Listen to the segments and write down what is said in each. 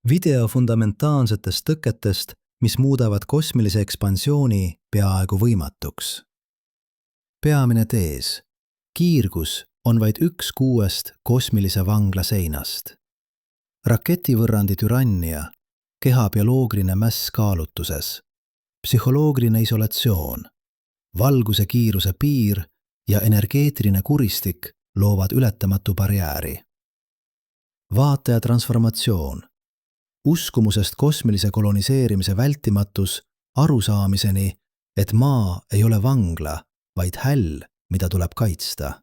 Video fundamentaalsetest tõketest, mis muudavad kosmilise ekspansiooni peaaegu võimatuks. Peamine tees. Kiirgus on vaid 1/6 kosmilise vangla seinast. Raketivõrrandi türannia, keha bioloogiline mäss kaalutuses, psühholoogiline isolatsioon, valguse kiiruse piir ja energeetiline kuristik loovad ületamatu barjääri. Vaataja transformatsioon. Uskumusest kosmilise koloniseerimise vältimatus arusaamiseni, et maa ei ole vangla, vaid häll, mida tuleb kaitsta.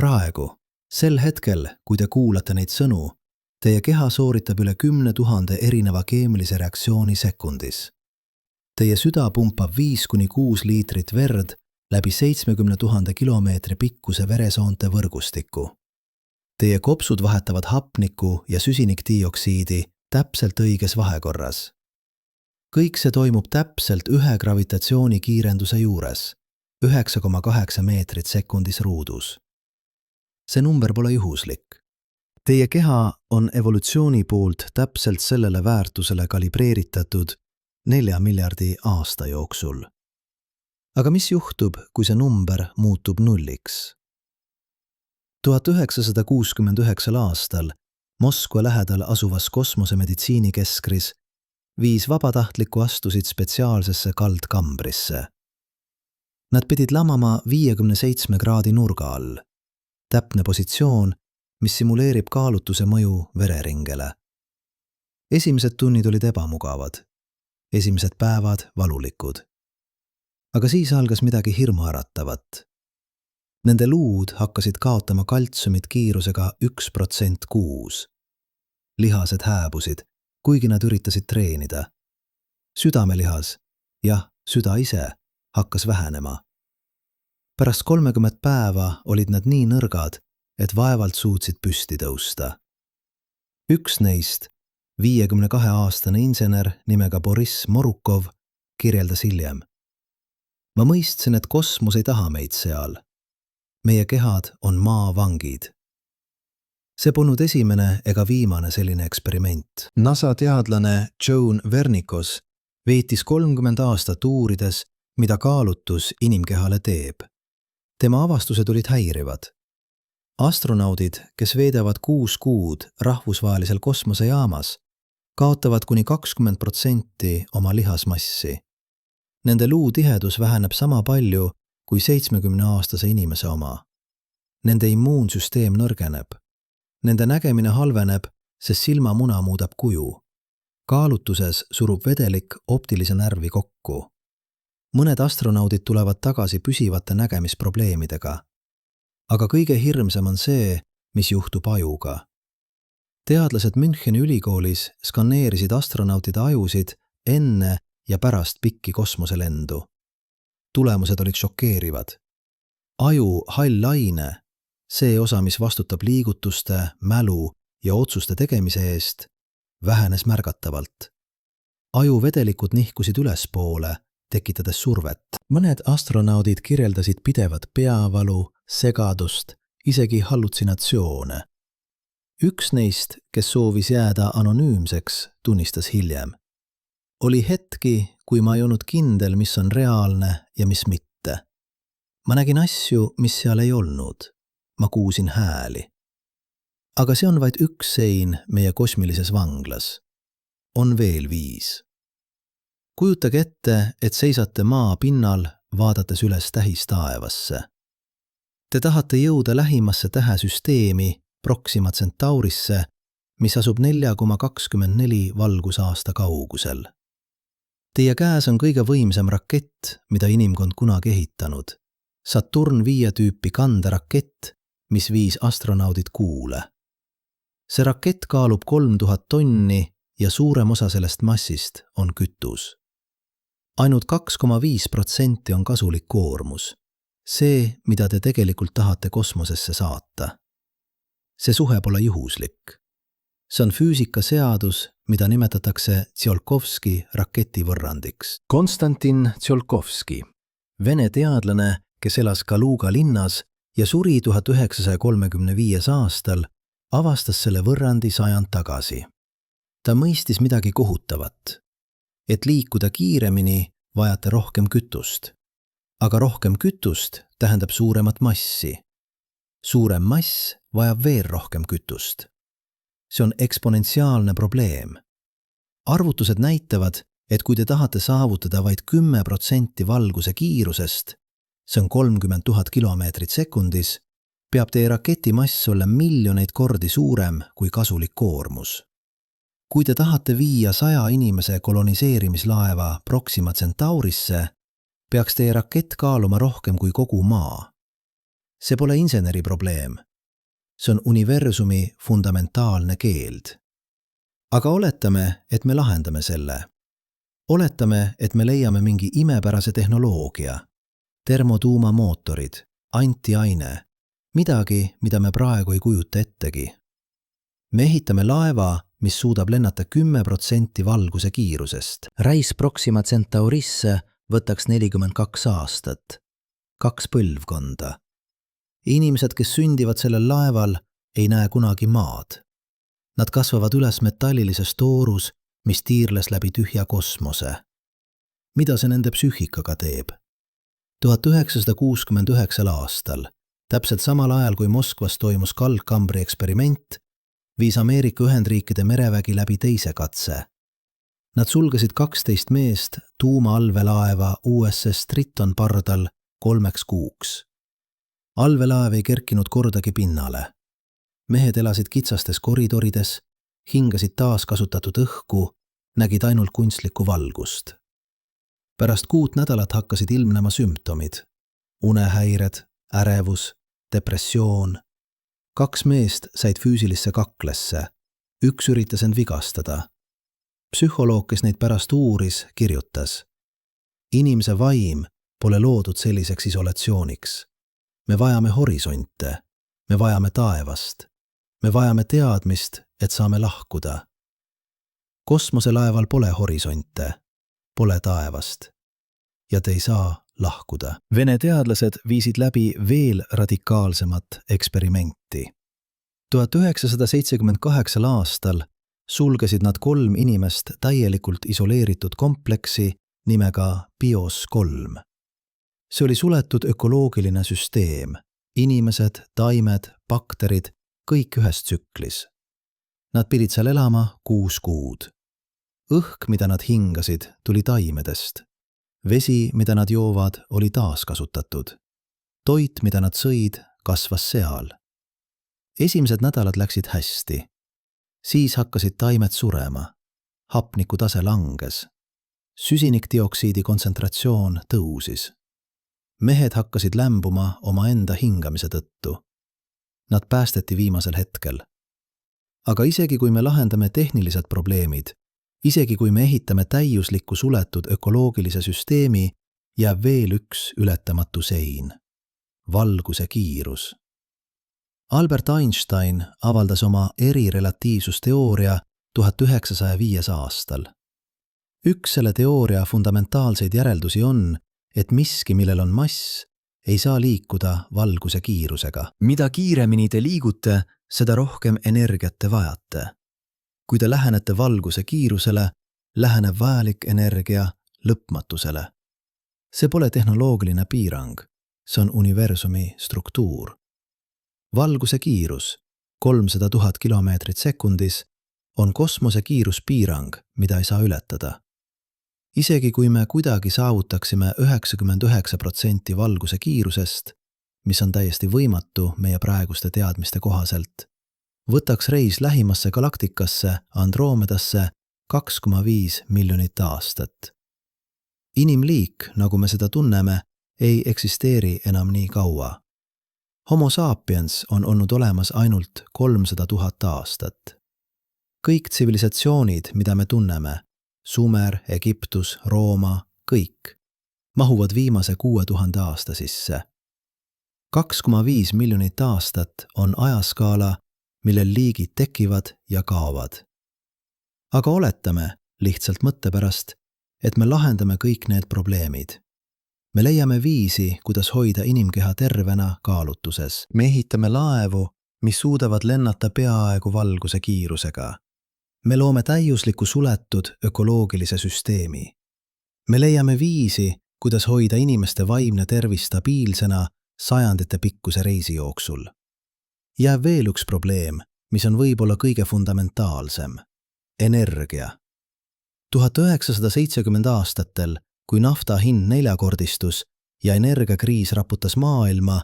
Praegu, sel hetkel, kui te kuulate neid sõnu, teie keha sooritab üle 10 000 erineva keemilise reaktsiooni sekundis. Teie süda pumpab 5–6 liitrit verd läbi 70 000 kilomeetri pikkuse veresoonte võrgustiku. Teie kopsud vahetavad hapniku ja süsinikdioksiidi täpselt õiges vahekorras. Kõik see toimub täpselt ühe gravitatsioonikiirenduse juures, 9,8 meetrit sekundis ruudus. See number pole juhuslik. Teie keha on evolutsiooni poolt täpselt sellele väärtusele kalibreeritatud 4 miljardi aasta jooksul. Aga mis juhtub, kui see number muutub nulliks? 1969 aastal Moskva lähedal asuvas kosmosemeditsiinikeskris 5 vabatahtlikku astusid spetsiaalsesse kaldkambrisse. Nad pidid lamama 57 kraadi nurga all. Täpne positsioon, mis simuleerib kaalutuse mõju vereringele. Esimesed tunnid olid ebamugavad. Esimesed päevad valulikud. Aga siis algas midagi hirmuäratavat. Nende luud hakkasid kaotama kaltsiumit kiirusega 1% kuus. Lihased hääbusid, kuigi nad üritasid treenida. Südamelihas, jah, süda ise, hakkas vähenema. Pärast 30 päeva olid nad nii nõrgad, et vaevalt suutsid püsti tõusta. Üks neist, 52-aastane insener nimega Boriss Morukov, kirjeldas hiljem. Ma mõistsin, et kosmos ei taha meid seal. Meie kehad on maavangid. See polnud esimene ega viimane selline eksperiment. NASA teadlane Joan Vernikos veetis 30 aastat uurides, mida kaalutus inimkehale teeb. Tema avastused olid häirivad. Astronaudid, kes veedavad 6 kuud rahvusvahelisel kosmosejaamas, kaotavad kuni 20% oma lihasmassi. Nende luutihedus väheneb sama palju kui 70-aastase inimese oma. Nende immuunsüsteem nõrgeneb. Nende nägemine halveneb, sest silmamuna muudab kuju. Kaalutuses surub vedelik optilise närvi kokku. Mõned astronaudid tulevad tagasi püsivate nägemisprobleemidega. Aga kõige hirmsam on see, mis juhtub ajuga. Teadlased Müncheni ülikoolis skaneerisid astronautide ajusid enne ja pärast pikki kosmoselendu. Tulemused olid šokeerivad. Aju hall aine, see osa, mis vastutab liigutuste, mälu ja otsuste tegemise eest, vähenes märgatavalt. Aju vedelikud nihkusid ülespoole, tekitades survet. Mõned astronaudid kirjeldasid pidevat peavalu, segadust, isegi hallutsinatsioone. Üks neist, kes soovis jääda anonüümseks, tunnistas hiljem. Oli hetki, kui ma ei olnud kindel, mis on reaalne ja mis mitte. Ma nägin asju, mis seal ei olnud. Ma kuulsin hääli. Aga see on vaid üks sein meie kosmilises vanglas. On veel 5. Kujutage ette, et seisate maa pinnal, vaadates üles tähistaevasse. Te tahate jõuda lähimasse tähesüsteemi, Proxima Centaurisse, mis asub 4,24 valgusaasta kaugusel. Teie käes on kõige võimsam rakett, mida inimkond kunagi ehitanud. Saturn 5 tüüpi kanderakett, mis viis astronaudid Kuule. See rakett kaalub 3000 tonni ja suurem osa sellest massist on kütus. Ainult 2,5% on kasulik koormus. See, mida te tegelikult tahate kosmosesse saata. See suhe pole juhuslik. See on füüsikaseadus, mida nimetatakse Tsiolkovski raketivõrrandiks. Konstantin Tsiolkovski, Vene teadlane, kes elas Kaluga linnas ja suri 1935 aastal, avastas selle võrrandi sajand tagasi. Ta mõistis midagi kohutavat. Et liikuda kiiremini, vajate rohkem kütust. Aga rohkem kütust tähendab suuremat massi. Suurem mass vajab veel rohkem kütust. See on eksponentsiaalne probleem. Arvutused näitavad, et kui te tahate saavutada vaid 10% valguse kiirusest, see on 30 000 kilomeetrit sekundis, peab teie raketi mass olla miljoneid kordi suurem kui kasulik koormus. Kui te tahate viia 100 inimese koloniseerimislaeva Proxima Centaurisse, peaks teie rakett kaaluma rohkem kui kogu maa. See pole inseneri probleem. See on universumi fundamentaalne keeld. Aga oletame, et me lahendame selle. Oletame, et me leiame mingi imepärase tehnoloogia, termotuumamootorid, antiaine, midagi, mida me praegu ei kujuta ettegi. Me ehitame laeva, mis suudab lennata 10% valguse kiirusest. Reis Proxima Centaurisse võtaks 42 aastat, 2 põlvkonda. Inimesed, kes sündivad sellel laeval, ei näe kunagi maad. Nad kasvavad üles metallilises toorus, mis tiirles läbi tühja kosmose. Mida see nende psüühikaga teeb? 1969 aastal, täpselt samal ajal kui Moskvas toimus kaldkambri eksperiment, viis Ameerika Ühendriikide merevägi läbi teise katse. Nad sulgesid 12 meest tuumaallveelaeva USS Triton pardal 3 kuuks. Allveelaev ei kerkinud kordagi pinnale. Mehed elasid kitsastes koridorides, hingasid taaskasutatud õhku, nägid ainult kunstlikku valgust. Pärast 6 nädalat hakkasid ilmnema sümptomid. Unehäired, ärevus, depressioon. 2 meest said füüsilisse kaklesse. 1 üritas end vigastada. Psühholoog, kes neid pärast uuris, kirjutas. Inimese vaim pole loodud selliseks isolatsiooniks. Me vajame horisonte. Me vajame taevast. Me vajame teadmist, et saame lahkuda. Kosmoselaeval pole horisonte, pole taevast. Ja te ei saa lahkuda. Vene teadlased viisid läbi veel radikaalsemat eksperimenti. 1978 aastal sulgesid nad 3 inimest täielikult isoleeritud kompleksi nimega BIOS 3. See oli suletud ökoloogiline süsteem. Inimesed, taimed, bakterid, kõik ühes tsüklis. Nad pidid seal elama 6 kuud. Õhk, mida nad hingasid, tuli taimedest. Vesi, mida nad joovad, oli taaskasutatud. Toit, mida nad sõid, kasvas seal. Esimesed nädalad läksid hästi. Siis hakkasid taimed surema. Hapniku tase langes. Süsinikdioksiidi kontsentratsioon tõusis. Mehed hakkasid lämbuma oma enda hingamise tõttu. Nad päästeti viimasel hetkel. Aga isegi kui me lahendame tehnilised probleemid, isegi kui me ehitame täiuslikku suletud ökoloogilise süsteemi, jääb veel üks ületamatu sein. Valguse kiirus. Albert Einstein avaldas oma erirelatiivsusteooria 1905 aastal. Üks selle teooria fundamentaalseid järeldusi on, et miski, millel on mass, ei saa liikuda valguse kiirusega. Mida kiiremini te liigute, seda rohkem energiat te vajate. Kui te lähenete valguse kiirusele, läheneb vajalik energia lõpmatusele. See pole tehnoloogiline piirang, see on universumi struktuur. Valguse kiirus, 300 000 kilomeetrit sekundis, on kosmose kiiruspiirang, mida ei saa ületada. Isegi kui me kuidagi saavutaksime 99% valguse kiirusest, mis on täiesti võimatu meie praeguste teadmiste kohaselt, võtaks reis lähimasse galaktikasse Andromedasse 2,5 miljonit aastat. Inimliik, nagu me seda tunneme, ei eksisteeri enam nii kaua. Homo sapiens on olnud olemas ainult 300 000 aastat. Kõik tsivilisatsioonid, mida me tunneme, Sumer, Egiptus, Rooma, kõik, mahuvad viimase 6000 aasta sisse. 2,5 miljonit aastat on ajaskaala, millel liigid tekivad ja kaovad. Aga oletame, lihtsalt mõtte pärast, et me lahendame kõik need probleemid. Me leiame viisi, kuidas hoida inimkeha tervena kaalutuses. Me ehitame laevu, mis suudavad lennata peaaegu valguse kiirusega. Me loome täiusliku suletud ökoloogilise süsteemi. Me leiame viisi, kuidas hoida inimeste vaimne tervis stabiilsena sajandite pikkuse reisi jooksul. Jääb veel üks probleem, mis on võib-olla kõige fundamentaalsem. Energia. 1970 aastatel, kui nafta hind neljakordistus ja energiakriis raputas maailma,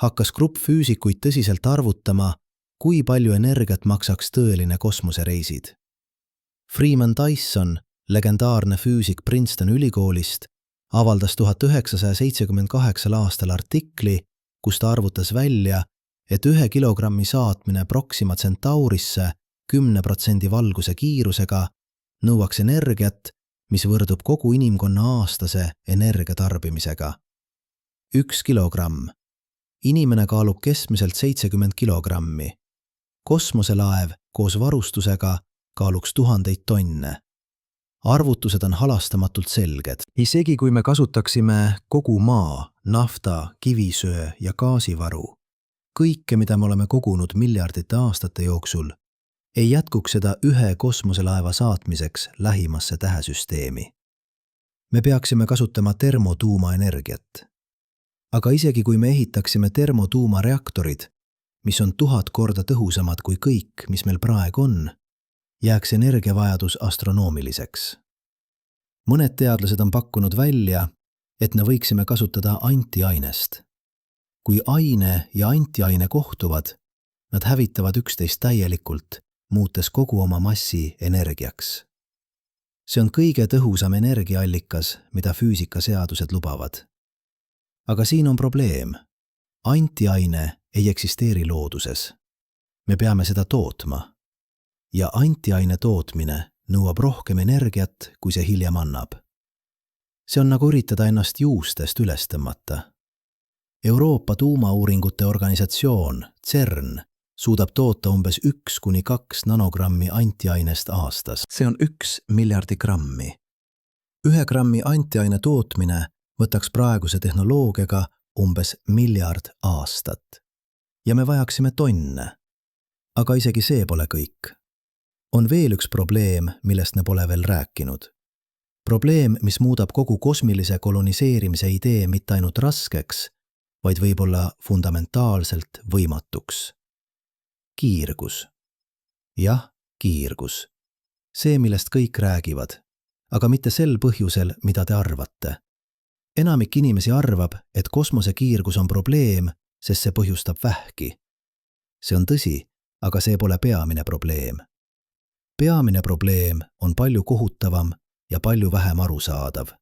hakkas grupp füüsikuid tõsiselt arvutama, kui palju energiat maksaks tõeline kosmosereisid. Freeman Dyson, legendaarne füüsik Princeton ülikoolist, avaldas 1978 aastal artikli, kus ta arvutas välja, et 1 kilogrammi saatmine Proxima Centaurisse 10% valguse kiirusega nõuaks energiat, mis võrdub kogu inimkonna aastase energiatarbimisega. 1 kilogramm. Inimene kaalub keskmiselt 70 kilogrammi. Kosmoselaev koos varustusega kaaluks 1000 tonne. Arvutused on halastamatult selged. Isegi kui me kasutaksime kogu maa, nafta, kivisöe ja gaasivaru, kõike, mida me oleme kogunud miljardite aastate jooksul, ei jätkuks seda 1 kosmoselaeva saatmiseks lähimasse tähesüsteemi. Me peaksime kasutama termotuumaenergiat. Aga isegi kui me ehitaksime termotuumareaktorid, mis on 1000 korda tõhusamad kui kõik, mis meil praegu on, jääks energiavajadus astronoomiliseks. Mõned teadlased on pakkunud välja, et me võiksime kasutada antiainest. Kui aine ja antiaine kohtuvad, nad hävitavad üksteist täielikult, muutes kogu oma massi energiaks. See on kõige tõhusam energiaallikas, mida füüsikaseadused lubavad. Aga siin on probleem. Antiaine ei eksisteeri looduses. Me peame seda tootma. Ja antiaine tootmine nõuab rohkem energiat, kui see hiljem annab. See on nagu üritada ennast juustest üles tõmmata. Euroopa tuumauuringute organisatsioon CERN suudab toota umbes 1–2 nanogrammi antiainest aastas. See on 1 miljardi grammi. 1 grammi antiaine tootmine võtaks praeguse tehnoloogiaga umbes miljard aastat. Ja me vajaksime tonne. Aga isegi see pole kõik. On veel üks probleem, millest me pole veel rääkinud. Probleem, mis muudab kogu kosmilise koloniseerimise idee mitte ainult raskeks, vaid võib-olla fundamentaalselt võimatuks. Kiirgus. Jah, kiirgus. See, millest kõik räägivad, aga mitte sel põhjusel, mida te arvate. Enamik inimesi arvab, et kosmosekiirgus on probleem, sest see põhjustab vähki. See on tõsi, aga see pole peamine probleem. Peamine probleem on palju kohutavam ja palju vähem arusaadav.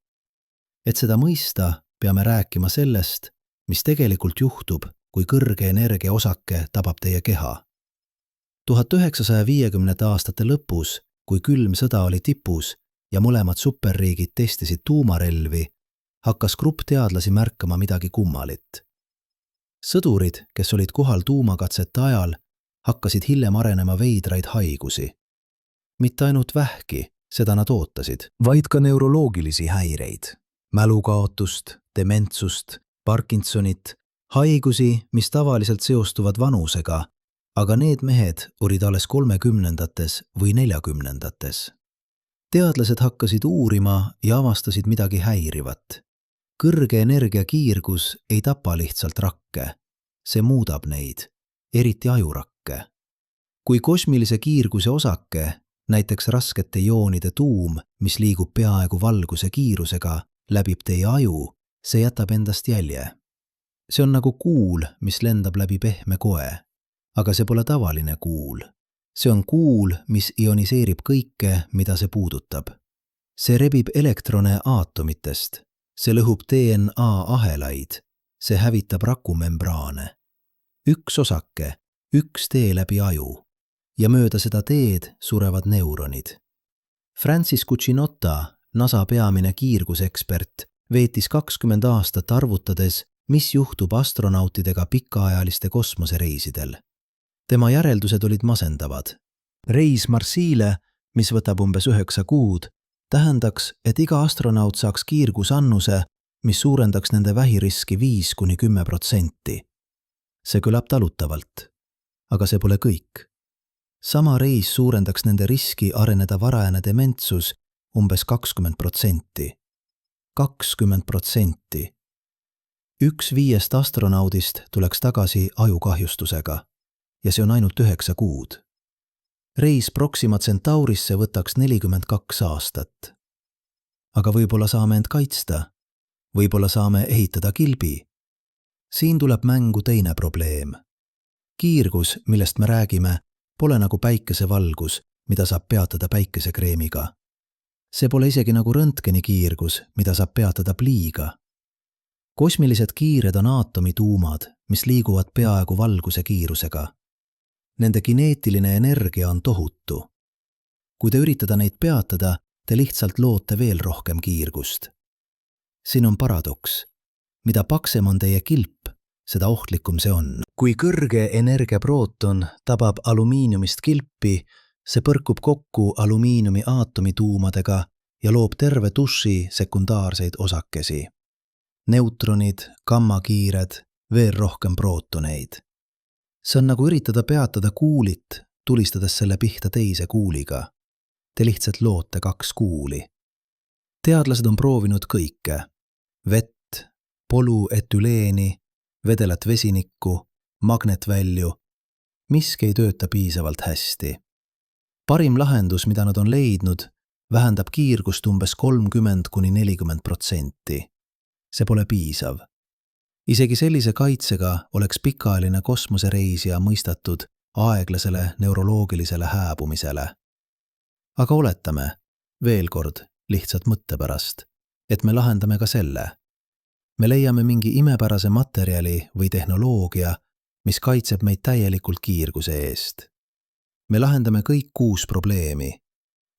Et seda mõista, peame rääkima sellest, mis tegelikult juhtub, kui kõrge energiaosake tabab teie keha. 1950. aastate lõpus, kui külm sõda oli tipus ja mõlemad superriigid testisid tuumarelvi, hakkas grupp teadlasi märkama midagi kummalit. Sõdurid, kes olid kohal tuumakatsete ajal, hakkasid hiljem arenema veidraid haigusi. Mitte ainult vähki, seda nad ootasid, vaid ka neuroloogilisi häireid, mälukaotust, dementsust, Parkinsonit, haigusi, mis tavaliselt seostuvad vanusega, aga need mehed olid alles 30-ndates või 40-ndates. Teadlased hakkasid uurima ja avastasid midagi häirivat. Kõrge energiakiirgus ei tapa lihtsalt rakke, see muudab neid, eriti ajurakke. Kui kosmilise kiirguse osake, näiteks raskete ioonide tuum, mis liigub peaaegu valguse kiirusega, läbib teie aju, see jätab endast jälje. See on nagu kuul, mis lendab läbi pehme koe, aga see pole tavaline kuul. See on kuul, mis ioniseerib kõike, mida see puudutab. See rebib elektrone aatomitest, see lõhub DNA ahelaid, see hävitab rakumembraane. Üks osake, üks tee läbi aju ja mööda seda teed surevad neuronid. Francis Cucinotta, NASA peamine kiirgusekspert, veetis 20 aastat arvutades, mis juhtub astronautidega pikaajaliste kosmosereisidel. Tema järeldused olid masendavad. Reis Marsile, mis võtab umbes 9 kuud, tähendaks, et iga astronaut saaks kiirgusannuse, mis suurendaks nende vähiriski 5–10%. See kõlab talutavalt, aga see pole kõik. Sama reis suurendaks nende riski areneda varajane dementsus umbes 20%. 20%. 1/5 astronaudist tuleks tagasi ajukahjustusega ja see on ainult 9 kuud. Reis Proxima Centaurisse võtaks 42 aastat. Aga võib-olla saame end kaitsta. Võib-olla saame ehitada kilbi. Siin tuleb mängu teine probleem. Kiirgus, millest me räägime, pole nagu päikesevalgus, mida saab peatada päikesekreemiga. See pole isegi nagu röntgenikiirgus, mida saab peatada pliiga. Kosmilised kiired on aatomituumad, mis liiguvad peaaegu valguse kiirusega. Nende kineetiline energia on tohutu. Kui te üritada neid peatada, te lihtsalt loote veel rohkem kiirgust. Siin on paradoks. Mida paksem on teie kilp, seda ohtlikum see on. Kui kõrge energia prooton tabab alumiiniumist kilpi, see põrkub kokku alumiiniumi aatomituumadega ja loob terve tuši sekundaarseid osakesi. Neutronid, gammakiired, veel rohkem prootoneid. See on nagu üritada peatada kuulit, tulistades selle pihta teise kuuliga. Te lihtsalt loote 2 kuuli. Teadlased on proovinud kõike. Vett, polüetüleeni, vedelat vesinikku, magnetvälju. Miski ei tööta piisavalt hästi. Parim lahendus, mida nad on leidnud, vähendab kiirgust umbes 30–40%. See pole piisav. Isegi sellise kaitsega oleks pikaajaline kosmosereisija mõistatud aeglasele neuroloogilisele hääbumisele. Aga oletame, veel kord, lihtsalt mõtte pärast, et me lahendame ka selle. Me leiame mingi imepärase materjali või tehnoloogia, mis kaitseb meid täielikult kiirguse eest. Me lahendame kõik 6 probleemi.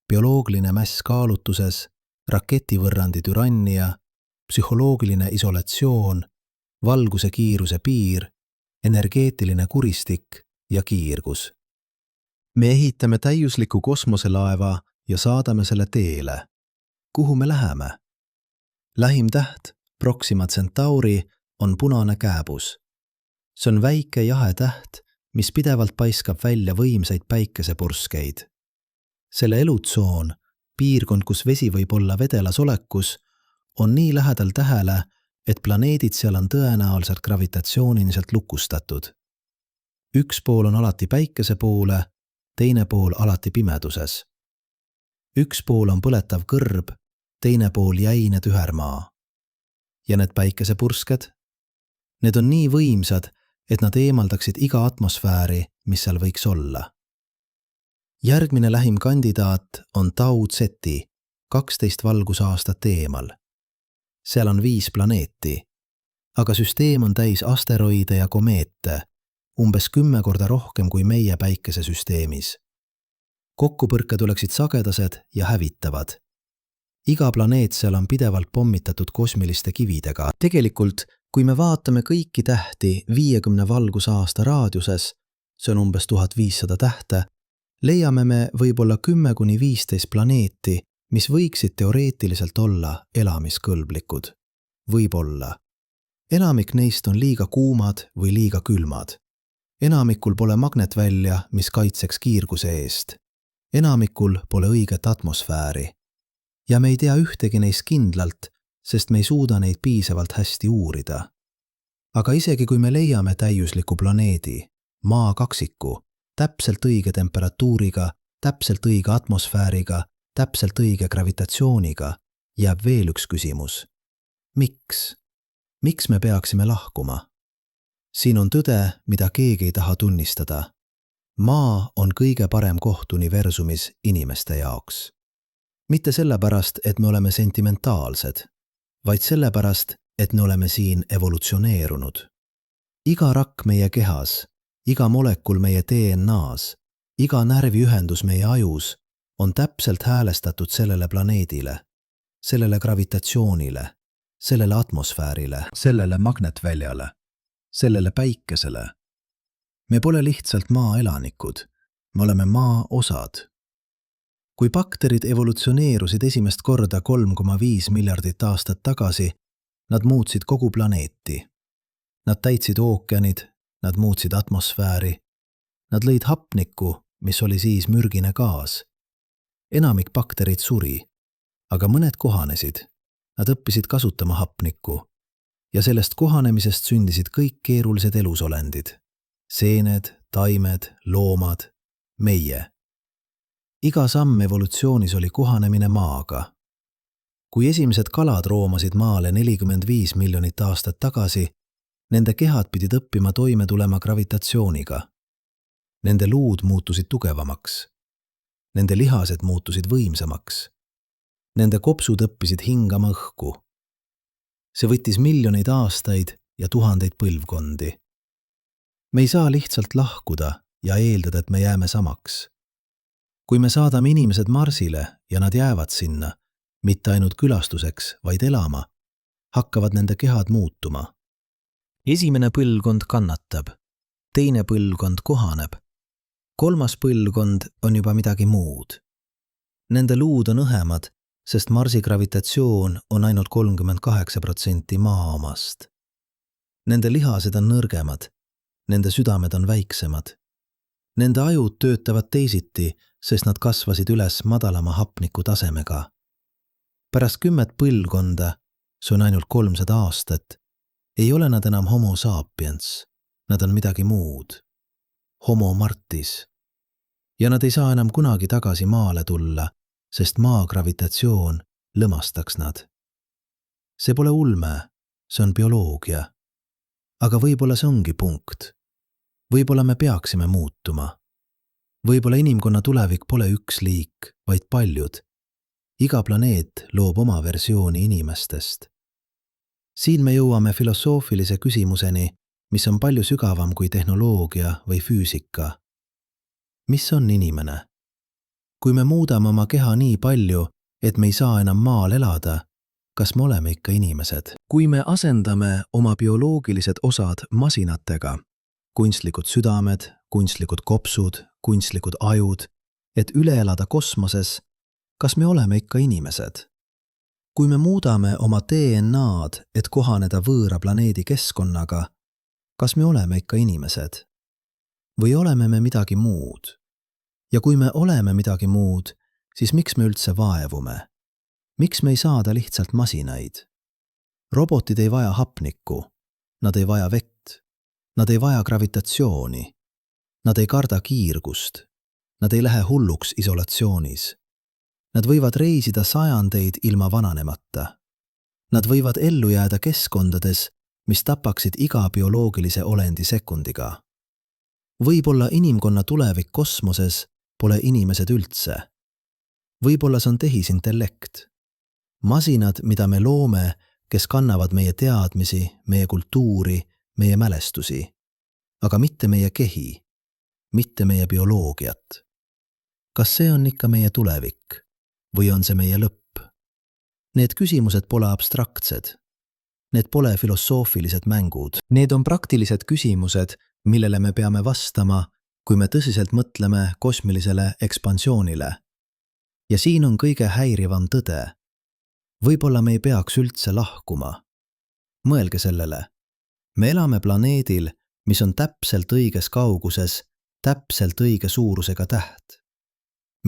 Bioloogiline mäss kaalutuses, raketivõrrandi türannia, psühholoogiline isolatsioon, valguse kiiruse piir, energeetiline kuristik ja kiirgus. Me ehitame täiusliku kosmoselaeva ja saadame selle teele. Kuhu me läheme? Lähim täht, Proxima Centauri, on punane kääbus. See on väike jahe täht, mis pidevalt paiskab välja võimsaid päikesepurskeid. Selle elutsoon, piirkond, kus vesi võib olla vedelas olekus, on nii lähedal tähele, et planeedid seal on tõenäoliselt gravitatsiooniliselt lukustatud. Üks pool on alati päikese poole, teine pool alati pimeduses. Üks pool on põletav kõrb, teine pool jäine tühermaa. Ja need päikesepursked? Need on nii võimsad, et nad eemaldaksid iga atmosfääri, mis seal võiks olla. Järgmine lähim kandidaat on Tau Ceti, 12 valgusaastat eemal. Seal on 5 planeeti, aga süsteem on täis asteroide ja komeete, umbes 10 korda rohkem kui meie päikesesüsteemis. Kokkupõrked oleksid sagedased ja hävitavad. Iga planeet seal on pidevalt pommitatud kosmiliste kividega. Tegelikult, kui me vaatame kõiki tähti 50 valgusaasta raadiuses, see on umbes 1500 tähte, leiame me võib-olla 10–15 planeeti, mis võiksid teoreetiliselt olla elamiskõlblikud. Võib-olla. Enamik neist on liiga kuumad või liiga külmad. Enamikul pole magnetvälja, mis kaitseks kiirguse eest. Enamikul pole õiget atmosfääri. Ja me ei tea ühtegi neist kindlalt, sest me ei suuda neid piisavalt hästi uurida. Aga isegi kui me leiame täiusliku planeedi, Maa kaksiku, täpselt õige temperatuuriga, täpselt õige atmosfääriga, täpselt õige gravitatsiooniga, jääb veel üks küsimus. Miks? Miks me peaksime lahkuma? Siin on tõde, mida keegi ei taha tunnistada. Maa on kõige parem koht universumis inimeste jaoks. Mitte sellepärast, et me oleme sentimentaalsed, vaid sellepärast, et me oleme siin evolutsioneerunud. Iga rakk meie kehas, iga molekul meie DNA-s, iga närviühendus meie ajus on täpselt häälestatud sellele planeedile, sellele gravitatsioonile, sellele atmosfäärile, sellele magnetväljale, sellele päikesele. Me pole lihtsalt maa elanikud, me oleme maa osad. Kui bakterid evolutsioneerusid esimest korda 3,5 miljardit aastat tagasi, nad muutsid kogu planeeti. Nad täitsid ookeanid, nad muutsid atmosfääri, nad lõid hapnikku, mis oli siis mürgine gaas. Enamik bakterid suri, aga mõned kohanesid. Nad õppisid kasutama hapnikku ja sellest kohanemisest sündisid kõik keerulised elusolendid. Seened, taimed, loomad, meie. Iga samm evolutsioonis oli kohanemine maaga. Kui esimesed kalad roomasid maale 45 miljonit aastat tagasi, nende kehad pidid õppima toime tulema gravitatsiooniga. Nende luud muutusid tugevamaks. Nende lihased muutusid võimsamaks. Nende kopsud õppisid hingama õhku. See võttis miljoneid aastaid ja tuhandeid põlvkondi. Me ei saa lihtsalt lahkuda ja eeldada, et me jääme samaks. Kui me saadame inimesed Marsile ja nad jäävad sinna, mitte ainult külastuseks, vaid elama, hakkavad nende kehad muutuma. Esimene põlvkond kannatab, teine põlvkond kohaneb, kolmas põlvkond on juba midagi muud. Nende luud on õhemad, sest Marsi gravitatsioon on ainult 38% maa omast. Nende lihased on nõrgemad, nende südamed on väiksemad. Nende ajud töötavad teisiti, sest nad kasvasid üles madalama hapniku tasemega. Pärast 10 põlvkonda, see on ainult 300 aastat, ei ole nad enam homo sapiens, nad on midagi muud. Homo martis. Ja nad ei saa enam kunagi tagasi maale tulla, sest maa gravitatsioon lõmastaks nad. See pole ulme, see on bioloogia. Aga võib-olla see ongi punkt. Võib-olla me peaksime muutuma. Võib-olla inimkonna tulevik pole üks liik, vaid paljud. Iga planeet loob oma versiooni inimestest. Siin me jõuame filosoofilise küsimuseni, mis on palju sügavam kui tehnoloogia või füüsika. Mis on inimene? Kui me muudame oma keha nii palju, et me ei saa enam maal elada, kas me oleme ikka inimesed? Kui me asendame oma bioloogilised osad masinatega, kunstlikud südamed, kunstlikud kopsud, kunstlikud ajud, et üle elada kosmoses, kas me oleme ikka inimesed? Kui me muudame oma DNA-d, et kohaneda võõra planeedi keskkonnaga, kas me oleme ikka inimesed? Või oleme me midagi muud? Ja kui me oleme midagi muud, siis miks me üldse vaevume? Miks me ei saada lihtsalt masinaid? Robotid ei vaja hapnikku, nad ei vaja vett, nad ei vaja gravitatsiooni, nad ei karda kiirgust, nad ei lähe hulluks isolatsioonis. Nad võivad reisida sajandeid ilma vananemata. Nad võivad ellu jääda keskkondades, mis tapaksid iga bioloogilise olendi sekundiga. Võib-olla inimkonna tulevik kosmoses pole inimesed üldse. Võib-olla see on tehisintellekt. Masinad, mida me loome, kes kannavad meie teadmisi, meie kultuuri, meie mälestusi. Aga mitte meie kehi, mitte meie bioloogiat. Kas see on ikka meie tulevik? Või on see meie lõpp? Need küsimused pole abstraktsed. Need pole filosoofilised mängud. Need on praktilised küsimused, millele me peame vastama, kui me tõsiselt mõtleme kosmilisele ekspansioonile. Ja siin on kõige häirivam tõde. Võib-olla me ei peaks üldse lahkuma. Mõelge sellele. Me elame planeedil, mis on täpselt õiges kauguses, täpselt õige suurusega täht.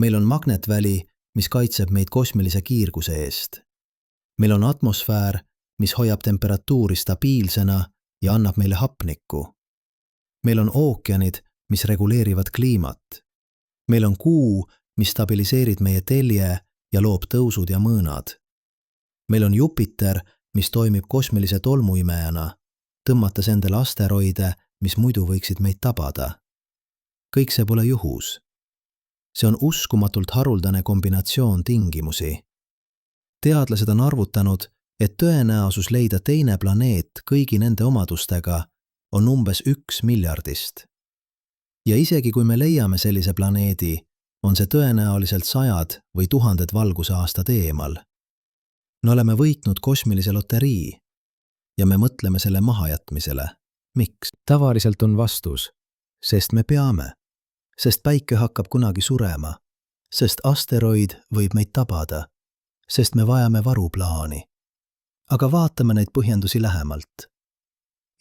Meil on magnetväli, mis kaitseb meid kosmilise kiirguse eest. Meil on atmosfäär, mis hoiab temperatuuri stabiilsena ja annab meile hapnikku. Meil on ookeanid, mis reguleerivad kliimat. Meil on kuu, mis stabiliseerib meie telje ja loob tõusud ja mõõnad. Meil on Jupiter, mis toimib kosmilise tolmuimejana, tõmmates endale asteroide, mis muidu võiksid meid tabada. Kõik see pole juhus. See on uskumatult haruldane kombinatsioon tingimusi. Teadlased on arvutanud, et tõenäosus leida teine planeet kõigi nende omadustega on umbes 1 miljardist. Ja isegi kui me leiame sellise planeedi, on see tõenäoliselt 100 või 1000 valgusaastad eemal. Me oleme võitnud kosmilise loterii ja me mõtleme selle mahajätmisele. Miks? Tavaliselt on vastus, sest me peame. Sest päike hakkab kunagi surema, sest asteroid võib meid tabada, sest me vajame varuplaani. Aga vaatame neid põhjendusi lähemalt.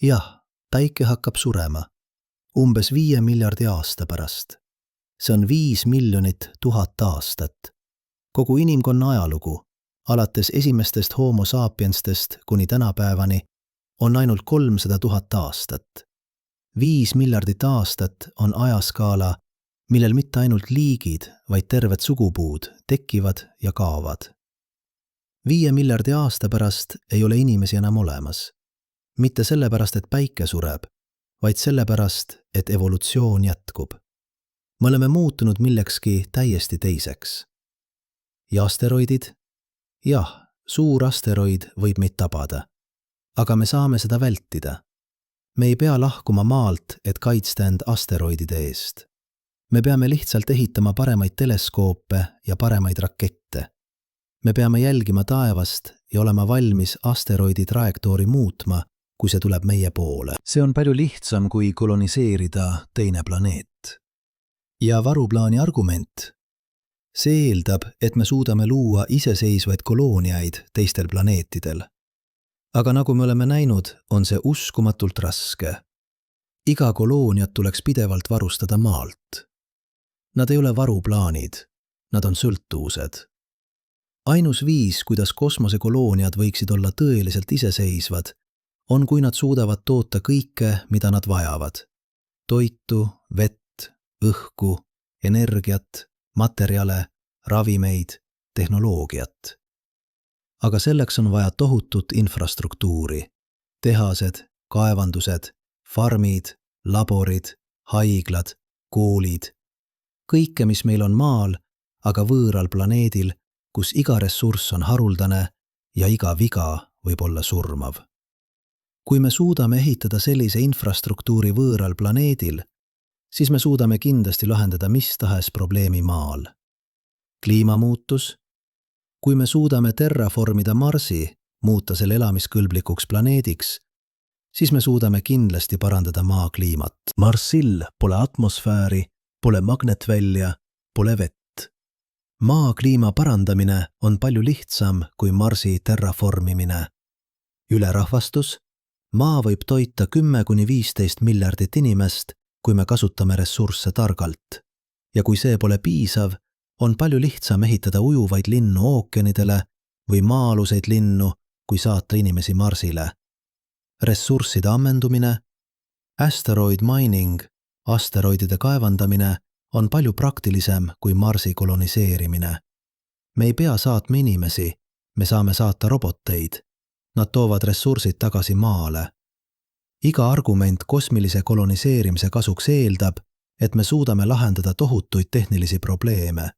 Jah, päike hakkab surema, umbes 5 miljardi aasta pärast. see on 5 miljonit 1000 aastat. Kogu inimkonna ajalugu, alates esimestest homo sapienstest kuni tänapäevani, on ainult 300 000 aastat. 5 miljardit aastat on ajaskaala, millel mitte ainult liigid, vaid terved sugupuud tekivad ja kaovad. 5 miljardi aasta pärast ei ole inimesi enam olemas. Mitte sellepärast, et päike sureb, vaid sellepärast, et evolutsioon jätkub. Me oleme muutunud millekski täiesti teiseks. Ja asteroidid? Jah, suur asteroid võib meid tabada. Aga me saame seda vältida. Me ei pea lahkuma maalt, et kaitsta end asteroidide eest. Me peame lihtsalt ehitama paremaid teleskoope ja paremaid rakette. Me peame jälgima taevast ja olema valmis asteroidi trajektoori muutma, kui see tuleb meie poole. See on palju lihtsam, kui koloniseerida teine planeet. Ja varuplaani argument. See eeldab, et me suudame luua iseseisvaid kolooniaid teistel planeetidel. Aga nagu me oleme näinud, on see uskumatult raske. Iga kolooniat tuleks pidevalt varustada maalt. Nad ei ole varuplaanid, nad on sõltuvused. Ainus viis, kuidas kosmosekolooniad võiksid olla tõeliselt iseseisvad, on kui nad suudavad toota kõike, mida nad vajavad. Toitu, vett, õhku, energiat, materjale, ravimeid, tehnoloogiat. Aga selleks on vaja tohutut infrastruktuuri. Tehased, kaevandused, farmid, laborid, haiglad, koolid. Kõike, mis meil on maal, aga võõral planeedil, kus iga ressurss on haruldane ja iga viga võib olla surmav. Kui me suudame ehitada sellise infrastruktuuri võõral planeedil, siis me suudame kindlasti lahendada mis tahes probleemi maal. Kliimamuutus. Kui me suudame terraformida Marsi, muuta selle elamiskõlblikuks planeediks, siis me suudame kindlasti parandada maa kliimat. Marsil pole atmosfääri, pole magnetvälja, pole vett. Maa kliima parandamine on palju lihtsam kui Marsi terraformimine. Ülerahvastus. Maa võib toita 10–15 miljardit inimest, kui me kasutame ressursse targalt. Ja kui see pole piisav, on palju lihtsam ehitada ujuvaid linnu ookeanidele või maa-aluseid linnu, kui saata inimesi Marsile. Ressursside ammendumine, asteroid mining, asteroidide kaevandamine on palju praktilisem kui Marsi koloniseerimine. Me ei pea saatma inimesi, me saame saata roboteid. Nad toovad ressursid tagasi maale. Iga argument kosmilise koloniseerimise kasuks eeldab, et me suudame lahendada tohutuid tehnilisi probleeme.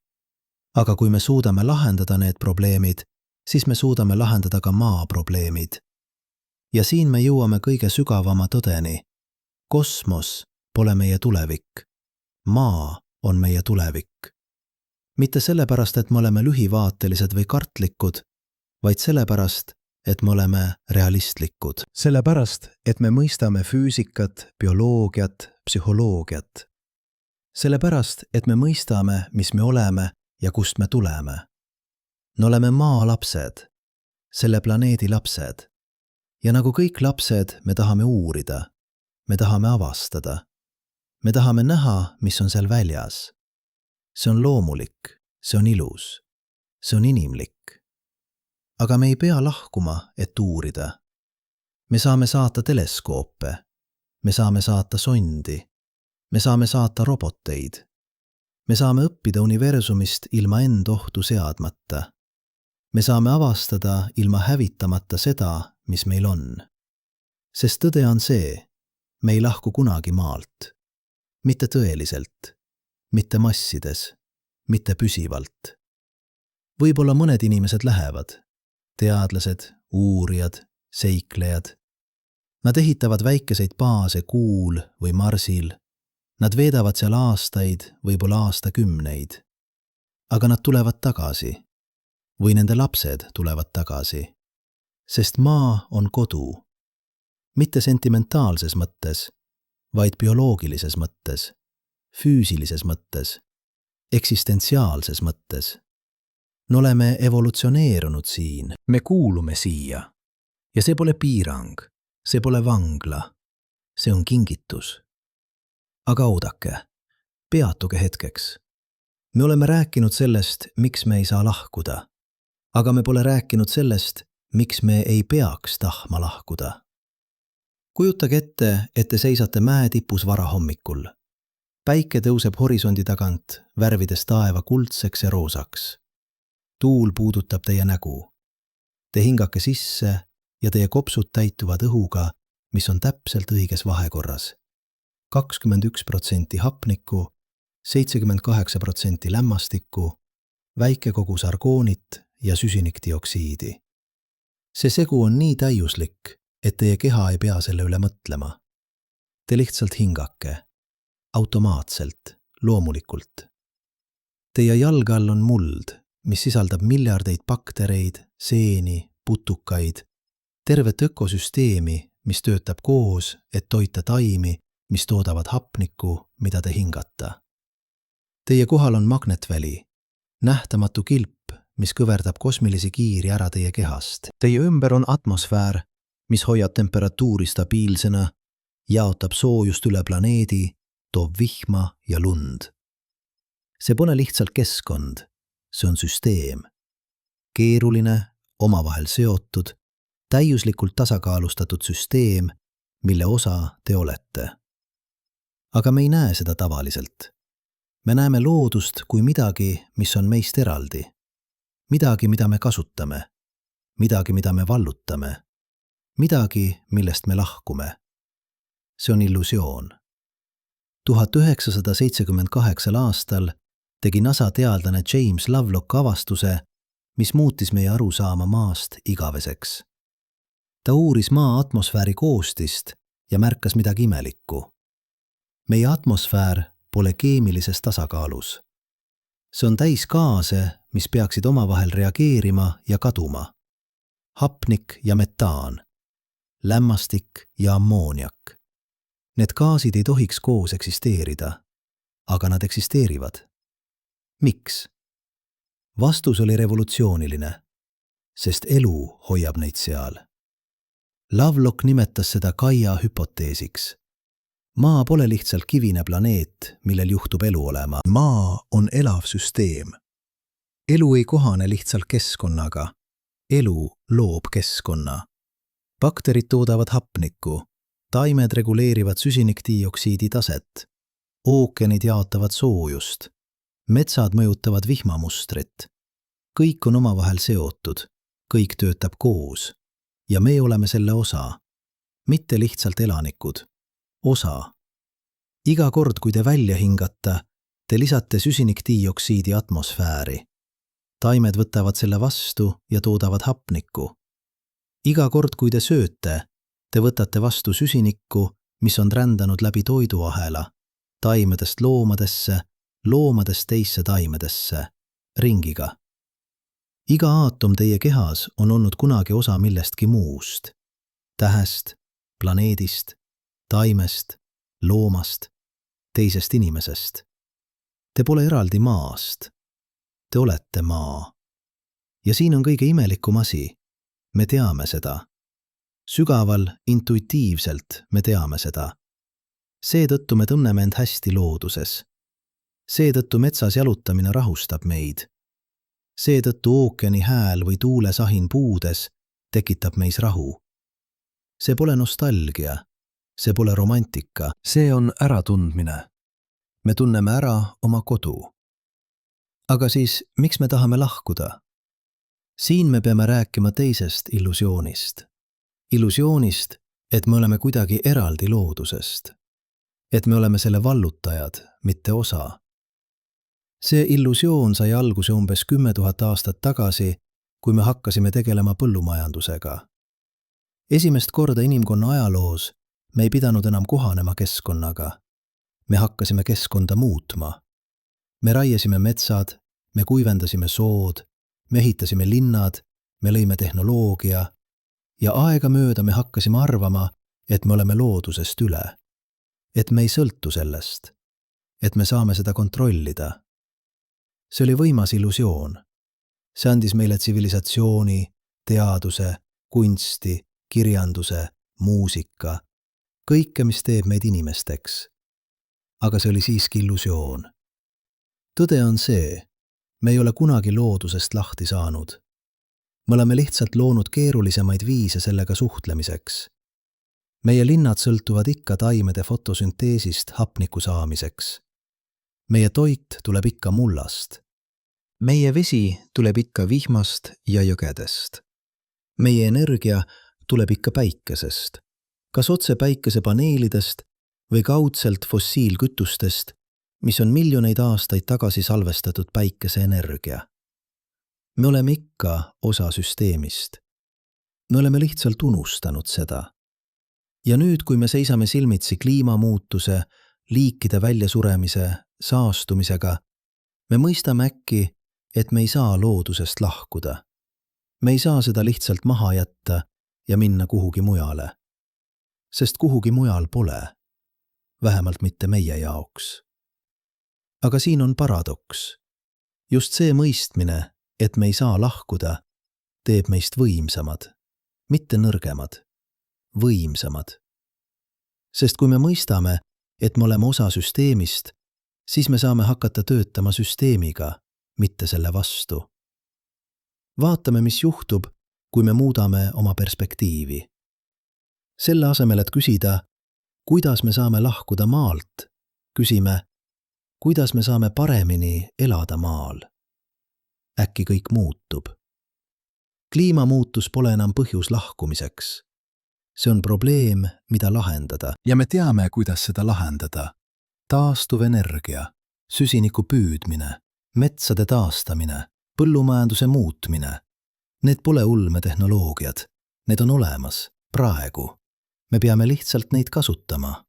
Aga kui me suudame lahendada need probleemid, siis me suudame lahendada ka maa probleemid. Ja siin me jõuame kõige sügavama tõdeni. Kosmos pole meie tulevik. Maa on meie tulevik. Mitte sellepärast, et me oleme lühivaatelised või kartlikud, vaid sellepärast, et me oleme realistlikud. Sellepärast, et me mõistame füüsikat, bioloogiat, psühholoogiat. Sellepärast, et me mõistame, mis me oleme ja kust me tuleme. Me oleme maa lapsed, selle planeedi lapsed. Ja nagu kõik lapsed, me tahame uurida, me tahame avastada. Me tahame näha, mis on seal väljas. See on loomulik, see on ilus, see on inimlik. Aga me ei pea lahkuma, et uurida. Me saame saata teleskoope, me saame saata sondi, me saame saata roboteid. Me saame õppida universumist ilma end ohtu seadmata. Me saame avastada ilma hävitamata seda, mis meil on. Sest tõde on see, me ei lahku kunagi maalt. Mitte tõeliselt, mitte massides, mitte püsivalt. Võib-olla mõned inimesed lähevad. Teadlased, uurijad, seiklejad. Nad ehitavad väikeseid baase Kuul või Marsil. Nad veedavad seal aastaid, võib-olla aastakümneid. Aga nad tulevad tagasi. Või nende lapsed tulevad tagasi. Sest maa on kodu. Mitte sentimentaalses mõttes, vaid bioloogilises mõttes, füüsilises mõttes, eksistentsiaalses mõttes. Me oleme evolutsioneerunud siin, me kuulume siia. Ja see pole piirang, see pole vangla, see on kingitus. Aga oodake, peatuge hetkeks. Me oleme rääkinud sellest, miks me ei saa lahkuda, aga me pole rääkinud sellest, miks me ei peaks tahtma lahkuda. Kujutage ette, et te seisate mäetipus varahommikul. Päike tõuseb horisondi tagant, värvides taeva kuldseks ja roosaks. Tuul puudutab teie nägu. Te hingake sisse ja teie kopsud täituvad õhuga, mis on täpselt õiges vahekorras. 21% hapnikku, 78% lämmastikku, väike kogus argoonit ja süsinikdioksiidi. See segu on nii täiuslik, et teie keha ei pea selle üle mõtlema. Te lihtsalt hingake. Automaatselt, loomulikult. Teie jalge all on muld, mis sisaldab miljardeid baktereid, seeni, putukaid, tervet ökosüsteemi, mis töötab koos, et toita taimi, mis toodavad hapnikku, mida te hingata. Teie kohal on magnetväli, nähtamatu kilp, mis kõverdab kosmilisi kiiri ära teie kehast. Teie ümber on atmosfäär, mis hoiab temperatuuri stabiilsena, jaotab soojust üle planeedi, toob vihma ja lund. See pole lihtsalt keskkond, see on süsteem. Keeruline, omavahel seotud, täiuslikult tasakaalustatud süsteem, mille osa te olete. Aga me ei näe seda tavaliselt. Me näeme loodust kui midagi, mis on meist eraldi. Midagi, mida me kasutame. Midagi, mida me vallutame. Midagi, millest me lahkume. See on illusioon. 1978 aastal tegi NASA teadlane James Lovelock avastuse, mis muutis meie arusaama maast igaveseks. Ta uuris maa atmosfääri koostist ja märkas midagi imelikku. Meie atmosfäär pole keemilises tasakaalus. See on täis gaase, mis peaksid omavahel reageerima ja kaduma. Hapnik ja metaan, lämmastik ja ammooniak. Need gaasid ei tohiks koos eksisteerida, aga nad eksisteerivad. Miks? Vastus oli revolutsiooniline, sest elu hoiab neid seal. Lovelock nimetas seda Gaia hüpoteesiks. Maa pole lihtsalt kivine planeet, millel juhtub elu olema. Maa on elav süsteem. Elu ei kohane lihtsalt keskkonnaga. Elu loob keskkonna. Bakterid toodavad hapnikku. Taimed reguleerivad süsinikdioksiidi taset. Ookeanid jaotavad soojust. Metsad mõjutavad vihmamustrit. Kõik on omavahel seotud. Kõik töötab koos. Ja me oleme selle osa. Mitte lihtsalt elanikud. Osa. Iga kord, kui te välja hingata, te lisate süsinikdioksiidi atmosfääri. Taimed võtavad selle vastu ja toodavad hapnikku. Iga kord, kui te sööte, te võtate vastu süsinikku, mis on rändanud läbi toiduahela, taimedest loomadesse, loomadest teisse taimedesse, ringiga. Iga aatom teie kehas on olnud kunagi osa millestki muust. Tähest, planeedist, taimest, loomast, teisest inimesest. Te pole eraldi maast. Te olete maa. Ja siin on kõige imelikum asi. Me teame seda. Sügaval, intuitiivselt me teame seda. Seetõttu me tunneme end hästi looduses. Seetõttu metsas jalutamine rahustab meid. Seetõttu ookeani hääl või tuulesahin puudes tekitab meis rahu. See pole nostalgia. See pole romantika, see on äratundmine. Me tunneme ära oma kodu. Aga siis, miks me tahame lahkuda? Siin me peame rääkima teisest illusioonist. Illusioonist, et me oleme kuidagi eraldi loodusest. Et me oleme selle vallutajad, mitte osa. See illusioon sai alguse umbes 10 000 aastat tagasi, kui me hakkasime tegelema põllumajandusega. Esimest korda inimkonna ajaloos me ei pidanud enam kohanema keskkonnaga. Me hakkasime keskkonda muutma. Me raiesime metsad, me kuivendasime sood, me ehitasime linnad, me lõime tehnoloogia ja aegamööda me hakkasime arvama, et me oleme loodusest üle. Et me ei sõltu sellest. Et me saame seda kontrollida. See oli võimas illusioon. See andis meile tsivilisatsiooni, teaduse, kunsti, kirjanduse, muusika, kõike, mis teeb meid inimesteks. aga see oli siiski illusioon. Tõde on see, me ei ole kunagi loodusest lahti saanud. Me oleme lihtsalt loonud keerulisemaid viise sellega suhtlemiseks. Meie linnad sõltuvad ikka taimede fotosünteesist hapniku saamiseks. Meie toit tuleb ikka mullast. Meie vesi tuleb ikka vihmast ja jõgedest. Meie energia tuleb ikka päikesest, kas otse päikesepaneelidest või kaudselt fossiilkütustest, mis on miljoneid aastaid tagasi salvestatud päikeseenergia. Me oleme ikka osa süsteemist. Me oleme lihtsalt unustanud seda. Ja nüüd, kui me seisame silmitsi kliimamuutuse, liikide väljasuremise, saastumisega, me mõistame äkki, et me ei saa loodusest lahkuda. Me ei saa seda lihtsalt maha jätta ja minna kuhugi mujale. Sest kuhugi mujal pole. Vähemalt mitte meie jaoks. Aga siin on paradoks. Just see mõistmine, et me ei saa lahkuda, teeb meist võimsamad, mitte nõrgemad, võimsamad. Sest kui me mõistame, et me oleme osa süsteemist, siis me saame hakata töötama süsteemiga, mitte selle vastu. Vaatame, mis juhtub, kui me muudame oma perspektiivi. Selle asemel, et küsida, kuidas me saame lahkuda maalt, küsime, kuidas me saame paremini elada maal. Äkki kõik muutub. Kliimamuutus pole enam põhjus lahkumiseks. See on probleem, mida lahendada. Ja me teame, kuidas seda lahendada. Taastuv energia, süsiniku püüdmine, metsade taastamine, põllumajanduse muutmine. Need pole ulmetehnoloogiad. Need on olemas, praegu. Me peame lihtsalt neid kasutama.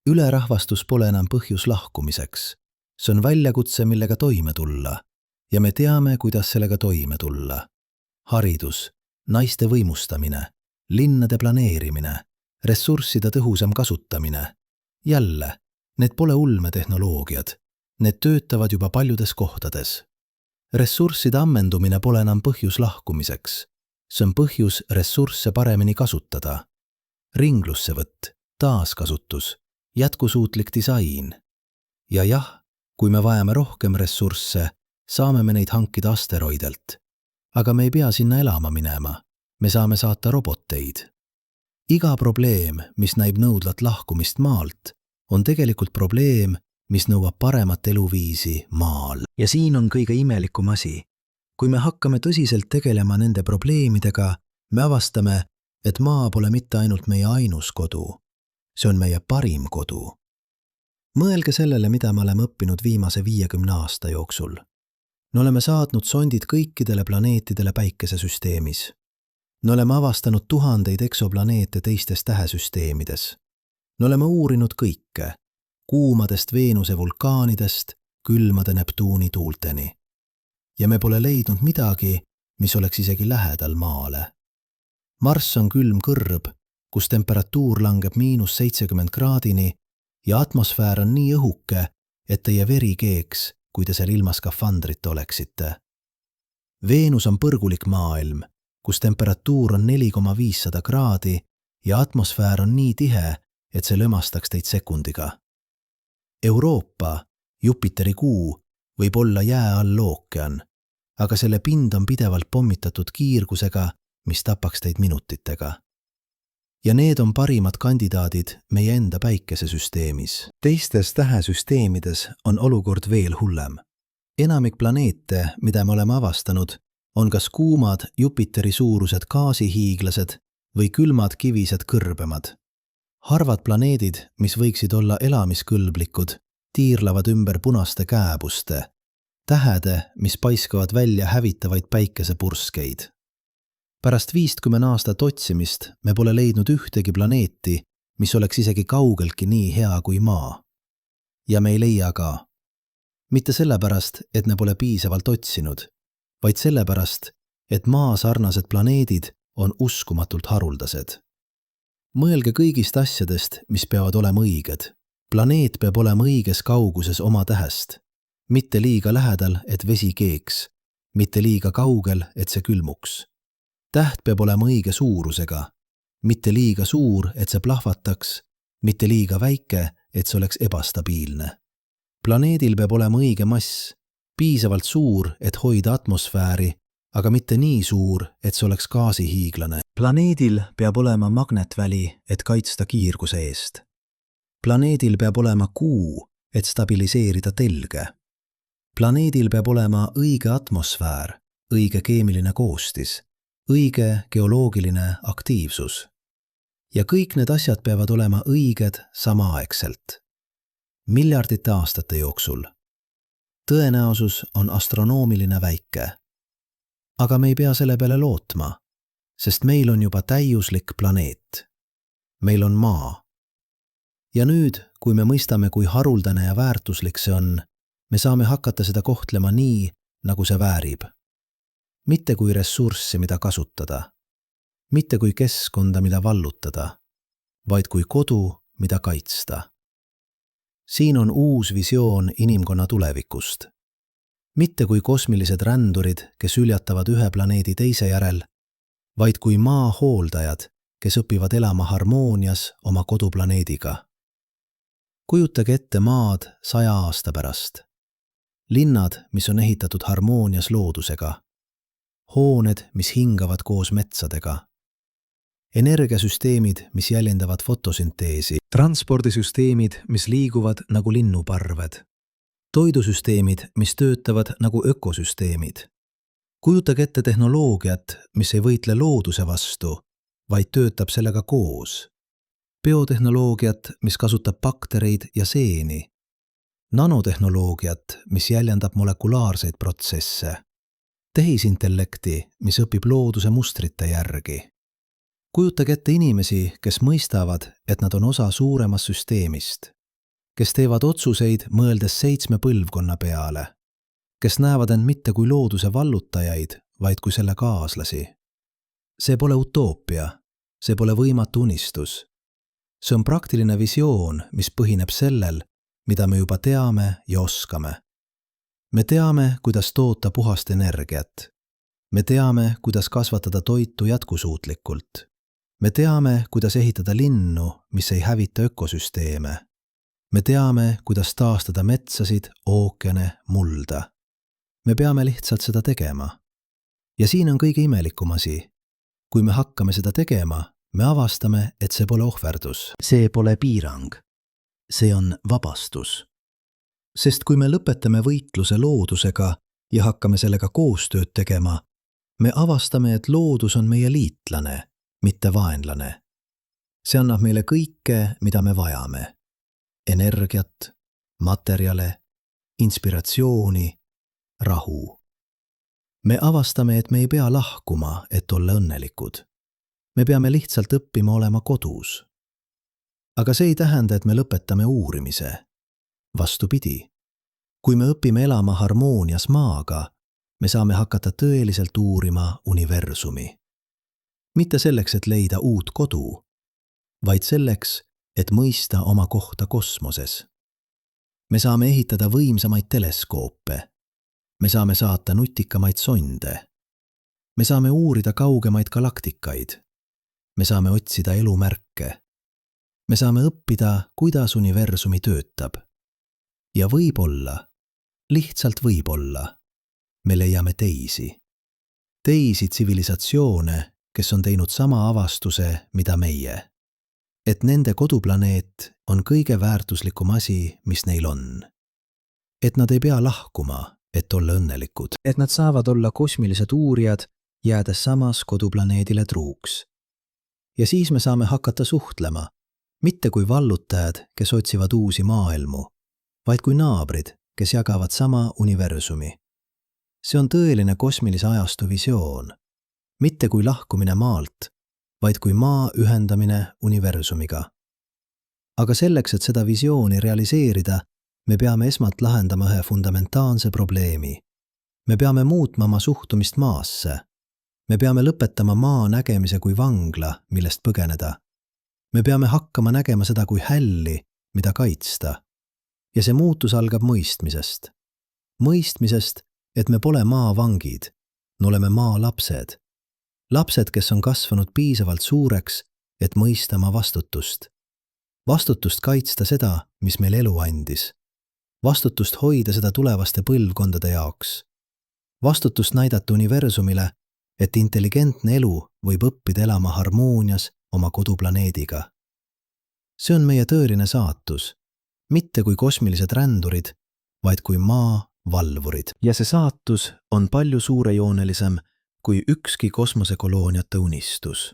Ülerahvastus pole enam põhjus lahkumiseks. See on väljakutse, millega toime tulla. Ja me teame, kuidas sellega toime tulla. Haridus, naiste võimustamine, linnade planeerimine, ressursside tõhusam kasutamine. Jälle, need pole ulmetehnoloogiad. Need töötavad juba paljudes kohtades. Ressursside ammendumine pole enam põhjus lahkumiseks. See on põhjus ressursse paremini kasutada. Ringlussevõtt, taaskasutus, jätkusuutlik disain. Ja jah, kui me vajame rohkem ressursse, saame me neid hankida asteroidelt. Aga me ei pea sinna elama minema. Me saame saata roboteid. Iga probleem, mis näib nõudvat lahkumist maalt, on tegelikult probleem, mis nõuab paremat eluviisi maal. Ja siin on kõige imelikum asi. Kui me hakkame tõsiselt tegelema nende probleemidega, me avastame, et maa pole mitte ainult meie ainus kodu. See on meie parim kodu. Mõelge sellele, mida me oleme õppinud viimase 50 aasta jooksul. Me oleme saatnud sondid kõikidele planeetidele päikesesüsteemis. Me oleme avastanud tuhandeid eksoplaneete teistes tähesüsteemides. Me oleme uurinud kõike, kuumadest Veenuse vulkaanidest, külmade Neptuuni tuulteni. Ja me pole leidnud midagi, mis oleks isegi lähedal maale. Marss on külm kõrb, kus temperatuur langeb -70 kraadini ja atmosfäär on nii õhuke, et teie veri keeks, kui te seal ilma skafandrita oleksite. Veenus on põrgulik maailm, kus temperatuur on 4,500 kraadi ja atmosfäär on nii tihe, et see lömastaks teid sekundiga. Euroopa, Jupiteri kuu, võib olla jää all ookean, aga selle pind on pidevalt pommitatud kiirgusega, mis tapaks teid minutitega. Ja need on parimad kandidaadid meie enda päikesesüsteemis. Teistes tähesüsteemides on olukord veel hullem. Enamik planeete, mida me oleme avastanud, on kas kuumad Jupiteri suurused gaasihiiglased või külmad kivised kõrbemad. Harvad planeedid, mis võiksid olla elamiskõlblikud, tiirlavad ümber punaste kääbuste, tähede, mis paiskavad välja hävitavaid päikesepurskeid. Pärast 50 aastat otsimist me pole leidnud ühtegi planeeti, mis oleks isegi kaugeltki nii hea kui Maa. Ja me ei leia ka. Mitte sellepärast, et me pole piisavalt otsinud, vaid sellepärast, et Maa sarnased planeedid on uskumatult haruldased. Mõelge kõigist asjadest, mis peavad olema õiged. Planeet peab olema õiges kauguses oma tähest. Mitte liiga lähedal, et vesi keeks. Mitte liiga kaugel, et see külmuks. Täht peab olema õige suurusega. Mitte liiga suur, et see plahvataks. Mitte liiga väike, et see oleks ebastabiilne. Planeedil peab olema õige mass, piisavalt suur, et hoida atmosfääri, aga mitte nii suur, et see oleks gaasihiiglane. Planeedil peab olema magnetväli, et kaitsta kiirguse eest. Planeedil peab olema kuu, et stabiliseerida telge. Planeedil peab olema õige atmosfäär, õige keemiline koostis, õige geoloogiline aktiivsus. Ja kõik need asjad peavad olema õiged samaaegselt. Miljardite aastate jooksul. Tõenäosus on astronoomiline väike. Aga me ei pea selle peale lootma, sest meil on juba täiuslik planeet. Meil on Maa. Ja nüüd, kui me mõistame, kui haruldane ja väärtuslik see on, me saame hakata seda kohtlema nii, nagu see väärib. Mitte kui ressurssi, mida kasutada. Mitte kui keskkonda, mida vallutada, vaid kui kodu, mida kaitsta. Siin on uus visioon inimkonna tulevikust. Mitte kui kosmilised rändurid, kes üljatavad ühe planeedi teise järel, vaid kui Maa hooldajad, kes õpivad elama harmoonias oma koduplaneediga. Kujutage ette Maad 100 aasta pärast. Linnad, mis on ehitatud harmoonias loodusega. Hooned, mis hingavad koos metsadega. Energiasüsteemid, mis jäljendavad fotosünteesi. Transpordisüsteemid, mis liiguvad nagu linnuparved. Toidusüsteemid, mis töötavad nagu ökosüsteemid. Kujutage ette tehnoloogiat, mis ei võitle looduse vastu, vaid töötab sellega koos. Biotehnoloogiat, mis kasutab baktereid ja seeni. Nanotehnoloogiat, mis jäljendab molekulaarseid protsesse. Tehisintellekti, mis õpib looduse mustrite järgi. Kujutage ette inimesi, kes mõistavad, et nad on osa suuremast süsteemist, kes teevad otsuseid mõeldes 7 põlvkonna peale, kes näevad end mitte kui looduse vallutajaid, vaid kui selle kaaslasi. See pole utoopia, see pole võimatu unistus. See on praktiline visioon, mis põhineb sellel, mida me juba teame ja oskame. Me teame, kuidas toota puhast energiat. Me teame, kuidas kasvatada toitu jätkusuutlikult. Me teame, kuidas ehitada linnu, mis ei hävita ökosüsteeme. Me teame, kuidas taastada metsasid, ookeane, mulda. Me peame lihtsalt seda tegema. Ja siin on kõige imelikum asi. Kui me hakkame seda tegema, me avastame, et see pole ohverdus. See pole piirang. See on vabastus. Sest kui me lõpetame võitluse loodusega ja hakkame sellega koostööd tegema, me avastame, et loodus on meie liitlane, mitte vaenlane. See annab meile kõike, mida me vajame. Energiat, materjale, inspiratsiooni, rahu. Me avastame, et me ei pea lahkuma, et olla õnnelikud. Me peame lihtsalt õppima olema kodus. Aga see ei tähenda, et me lõpetame uurimise. Vastupidi, kui me õpime elama harmoonias Maaga, me saame hakata tõeliselt uurima universumi. Mitte selleks, et leida uut kodu, vaid selleks, et mõista oma kohta kosmoses. Me saame ehitada võimsamaid teleskoope. Me saame saata nutikamaid sonde. Me saame uurida kaugemaid galaktikaid. Me saame otsida elumärke. Me saame õppida, kuidas universumi töötab. Ja võib-olla, lihtsalt võib-olla, me leiame teisi. Teisi tsivilisatsioone, kes on teinud sama avastuse, mida meie. Et nende koduplaneet on kõige väärtuslikum asi, mis neil on. Et nad ei pea lahkuma, et olla õnnelikud. Et nad saavad olla kosmilised uurijad, jäädes samas koduplaneedile truuks. Ja siis me saame hakata suhtlema, mitte kui vallutajad, kes otsivad uusi maailmu, vaid kui naabrid, kes jagavad sama universumi. See on tõeline kosmilise ajastu visioon, mitte kui lahkumine Maalt, vaid kui Maa ühendamine universumiga. Aga selleks, et seda visiooni realiseerida, me peame esmalt lahendama ühe fundamentaalse probleemi. Me peame muutma oma suhtumist Maasse. Me peame lõpetama Maa nägemise kui vangla, millest põgeneda. Me peame hakkama nägema seda kui hälli, mida kaitsta. Ja see muutus algab mõistmisest. Mõistmisest, et me pole Maa vangid, me oleme Maa lapsed. Lapsed, kes on kasvanud piisavalt suureks, et mõista oma vastutust. vastutust kaitsta seda, mis meil elu andis, vastutust hoida seda tulevaste põlvkondade jaoks, vastutust näidata universumile, et intelligentne elu võib õppida elama harmoonias oma koduplaneediga. See on meie tõeline saatus, mitte kui kosmilised rändurid, vaid kui maa valvurid. Ja see saatus on palju suurejoonelisem kui ükski kosmosekolooniate unistus.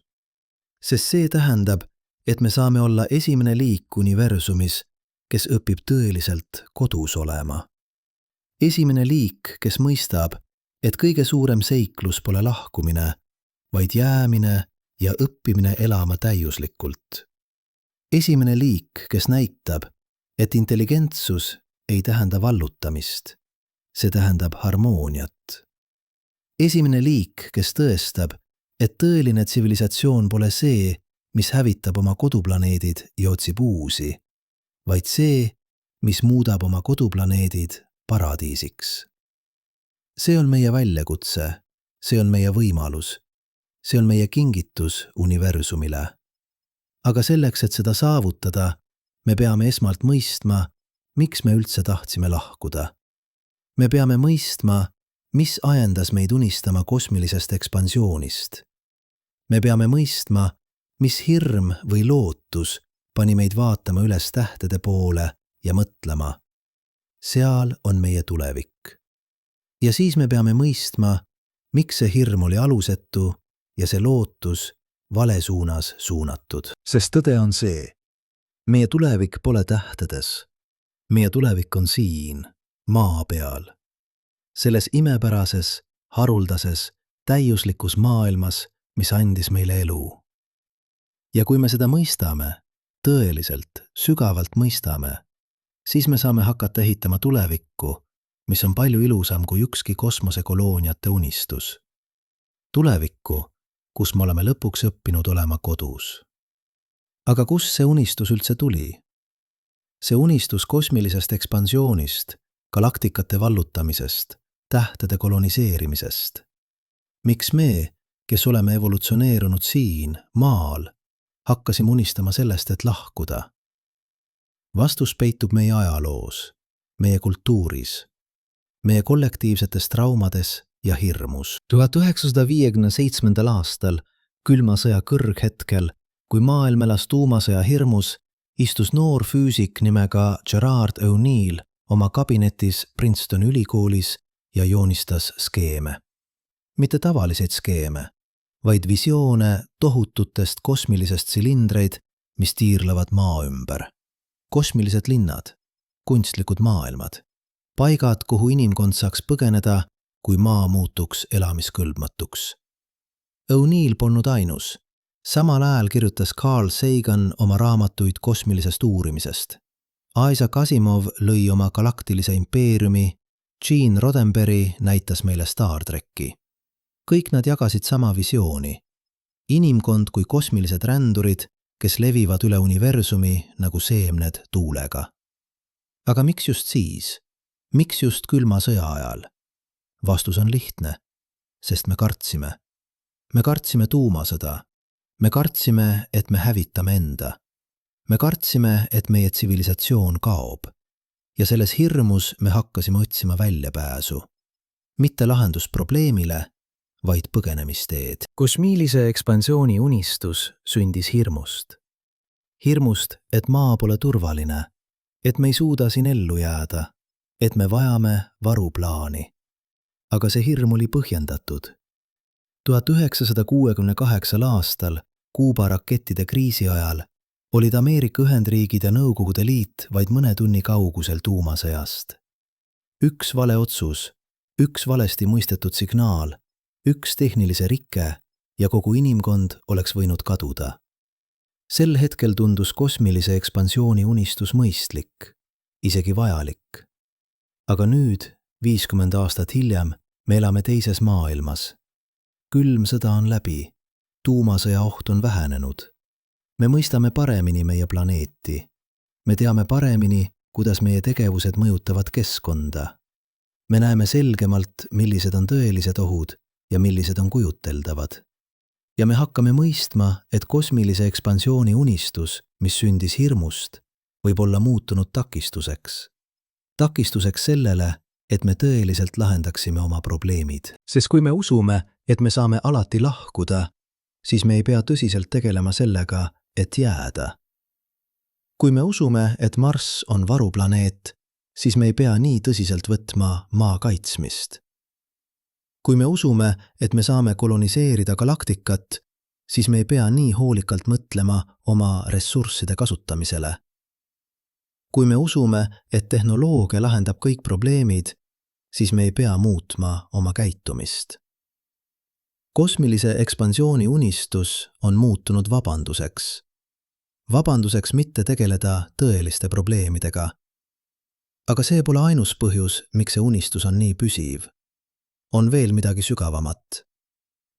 Sest see tähendab, et me saame olla esimene liik universumis, kes õpib tõeliselt kodus olema. Esimene liik, kes mõistab, et kõige suurem seiklus pole lahkumine, vaid jäämine ja õppimine elama täiuslikult. Esimene liik, kes näitab, et intelligentsus ei tähenda vallutamist, see tähendab harmooniat. Esimene liik, kes tõestab, et tõeline tsivilisatsioon pole see, mis hävitab oma koduplaneedid ja otsib uusi, vaid see, mis muudab oma koduplaneedid paradiisiks. See on meie väljakutse, see on meie võimalus, see on meie kingitus universumile. Aga selleks, et seda saavutada, me peame esmalt mõistma, miks me üldse tahtsime lahkuda. Me peame mõistma, mis ajendas meid unistama kosmilisest ekspansioonist. Me peame mõistma, mis hirm või lootus pani meid vaatama üles tähtede poole ja mõtlema. Seal on meie tulevik. Ja siis me peame mõistma, miks see hirm oli alusetu ja see lootus vale suunas suunatud. Sest tõde on see, meie tulevik pole tähtedes. Meie tulevik on siin, maa peal. Selles imepärases, haruldases, täiuslikus maailmas, mis andis meile elu. Ja kui me seda mõistame, tõeliselt, sügavalt mõistame, siis me saame hakata ehitama tulevikku, mis on palju ilusam kui ükski kosmosekolooniate unistus. Tulevikku, kus me oleme lõpuks õppinud olema kodus. Aga kust see unistus üldse tuli? See unistus kosmilisest ekspansioonist, galaktikate vallutamisest, tähtede koloniseerimisest. Miks me, kes oleme evolutsioneerunud siin, maal, hakkasime unistama sellest, et lahkuda? Vastus peitub meie ajaloos, meie kultuuris, meie kollektiivsetes traumades ja hirmus. 1957. aastal, külma sõja kõrghetkel, kui maailm elas tuumasõja hirmus, istus noor füüsik nimega Gerard O'Neill oma kabinetis Princetoni ülikoolis ja joonistas skeeme. Mitte tavaliseid skeeme, vaid visioone tohututest kosmilisest silindreid, mis tiirlevad maa ümber. Kosmilised linnad, kunstlikud maailmad, paigad, kuhu inimkond saaks põgeneda, kui maa muutuks elamiskõlbmatuks. O'Neill polnud ainus. Samal ajal kirjutas Carl Sagan oma raamatuid kosmilisest uurimisest. Isaac Asimov lõi oma galaktilise impeeriumi, Gene Roddenberry näitas meile Star Trekki. Kõik nad jagasid sama visiooni. Inimkond kui kosmilised rändurid, kes levivad üle universumi nagu seemned tuulega. Aga miks just siis? Miks just külma sõja ajal? Vastus on lihtne, sest me kartsime. Me kartsime tuumasõda. Me kartsime, et me hävitame enda. Me kartsime, et meie tsivilisatsioon kaob. Ja selles hirmus me hakkasime otsima väljapääsu. Mitte lahendus probleemile, vaid põgenemisteed. Kosmiilise ekspansiooni unistus sündis hirmust. Hirmust, et maa pole turvaline, et me ei suuda siin ellu jääda, et me vajame varuplaani. Aga see hirm oli põhjendatud. 1968. aastal Kuuba rakettide kriisi ajal olid Ameerika Ühendriigid ja Nõukogude Liit vaid mõne tunni kaugusel tuumasõjast. Üks vale otsus, üks valesti mõistetud signaal, üks tehnilise rike ja kogu inimkond oleks võinud kaduda. Sel hetkel tundus kosmilise ekspansiooni unistus mõistlik, isegi vajalik. Aga nüüd, 50 aastat hiljem, me elame teises maailmas. Külm sõda on läbi, tuumasõja oht on vähenenud. Me mõistame paremini meie planeeti. Me teame paremini, kuidas meie tegevused mõjutavad keskkonda. Me näeme selgemalt, millised on tõelised ohud ja millised on kujuteldavad. Ja me hakkame mõistma, et kosmilise ekspansiooni unistus, mis sündis hirmust, võib olla muutunud takistuseks. Takistuseks sellele, et me tõeliselt lahendaksime oma probleemid. Sest kui me usume, et me saame alati lahkuda, siis me ei pea tõsiselt tegelema sellega, et jääda. Kui me usume, et Marss on varuplaneet, siis me ei pea nii tõsiselt võtma maa kaitsmist. Kui me usume, et me saame koloniseerida galaktikat, siis me ei pea nii hoolikalt mõtlema oma ressursside kasutamisele. Kui me usume, et tehnoloogia lahendab kõik probleemid, siis me ei pea muutma oma käitumist. Kosmilise ekspansiooni unistus on muutunud vabanduseks. Vabanduseks mitte tegeleda tõeliste probleemidega. Aga see pole ainus põhjus, miks see unistus on nii püsiv. On veel midagi sügavamat.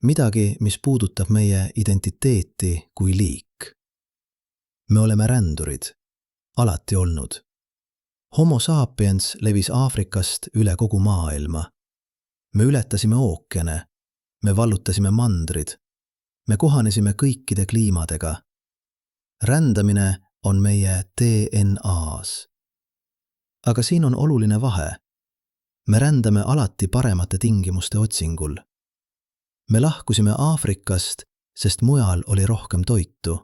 Midagi, mis puudutab meie identiteeti kui liik. Me oleme rändurid, alati olnud. Homo sapiens levis Aafrikast üle kogu maailma. Me ületasime ookeane, me vallutasime mandrid, me kohanesime kõikide kliimadega. Rändamine on meie DNA-s. Aga siin on oluline vahe. Me rändame alati paremate tingimuste otsingul. Me lahkusime Aafrikast, sest mujal oli rohkem toitu.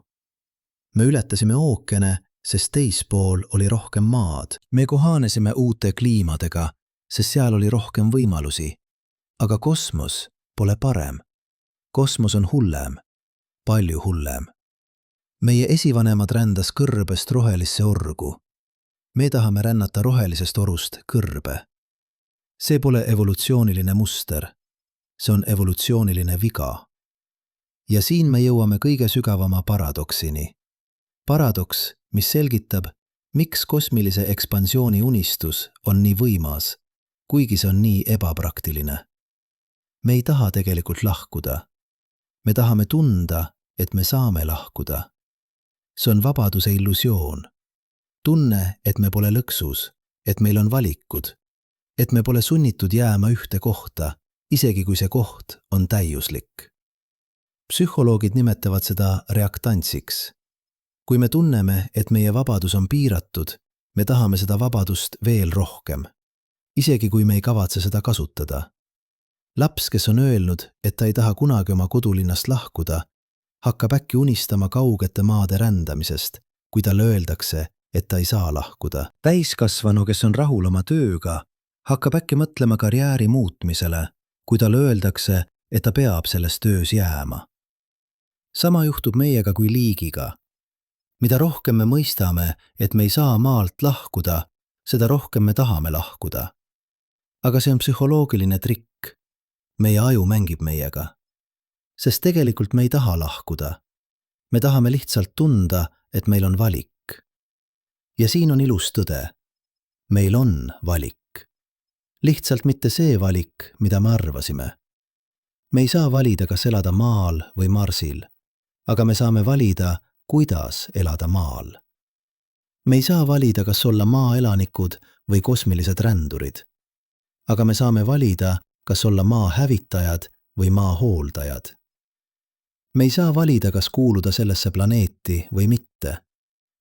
Me ületasime ookeane, sest teispool oli rohkem maad. Me kohanesime uute kliimadega, sest seal oli rohkem võimalusi. Aga kosmos pole parem. Kosmos on hullem, palju hullem. Meie esivanemad rändas kõrbest rohelisse orgu. Me tahame rännata rohelisest orust kõrbe. See pole evolutsiooniline muster. See on evolutsiooniline viga. Ja siin me jõuame kõige sügavama paradoksini. Paradoks, mis selgitab, miks kosmilise ekspansiooni unistus on nii võimas, kuigi see on nii ebapraktiline. Me ei taha tegelikult lahkuda. Me tahame tunda, et me saame lahkuda. See on vabaduse illusioon. Tunne, et me pole lõksus, et meil on valikud, et me pole sunnitud jääma ühte kohta, isegi kui see koht on täiuslik. Psühholoogid nimetavad seda reaktantsiks. Kui me tunneme, et meie vabadus on piiratud, me tahame seda vabadust veel rohkem, isegi kui me ei kavatse seda kasutada. Laps, kes on öelnud, et ta ei taha kunagi oma kodulinnast lahkuda, hakkab äkki unistama kaugete maade rändamisest, kui talle öeldakse, et ta ei saa lahkuda. Täiskasvanu, kes on rahul oma tööga, hakkab äkki mõtlema karjääri muutmisele, kui talle öeldakse, et ta peab selles töös jääma. Sama juhtub meiega kui liigiga. Mida rohkem me mõistame, et me ei saa maalt lahkuda, seda rohkem me tahame lahkuda. Aga see on psühholoogiline trikk. Meie aju mängib meiega. Sest tegelikult me ei taha lahkuda. Me tahame lihtsalt tunda, et meil on valik. Ja siin on ilus tõde. Meil on valik. Lihtsalt mitte see valik, mida me arvasime. Me ei saa valida, kas elada maal või Marsil, aga me saame valida, kuidas elada maal. Me ei saa valida, kas olla maaelanikud või kosmilised rändurid, aga me saame valida, kas olla maa hävitajad või maa hooldajad. Me ei saa valida, kas kuuluda sellesse planeeti või mitte,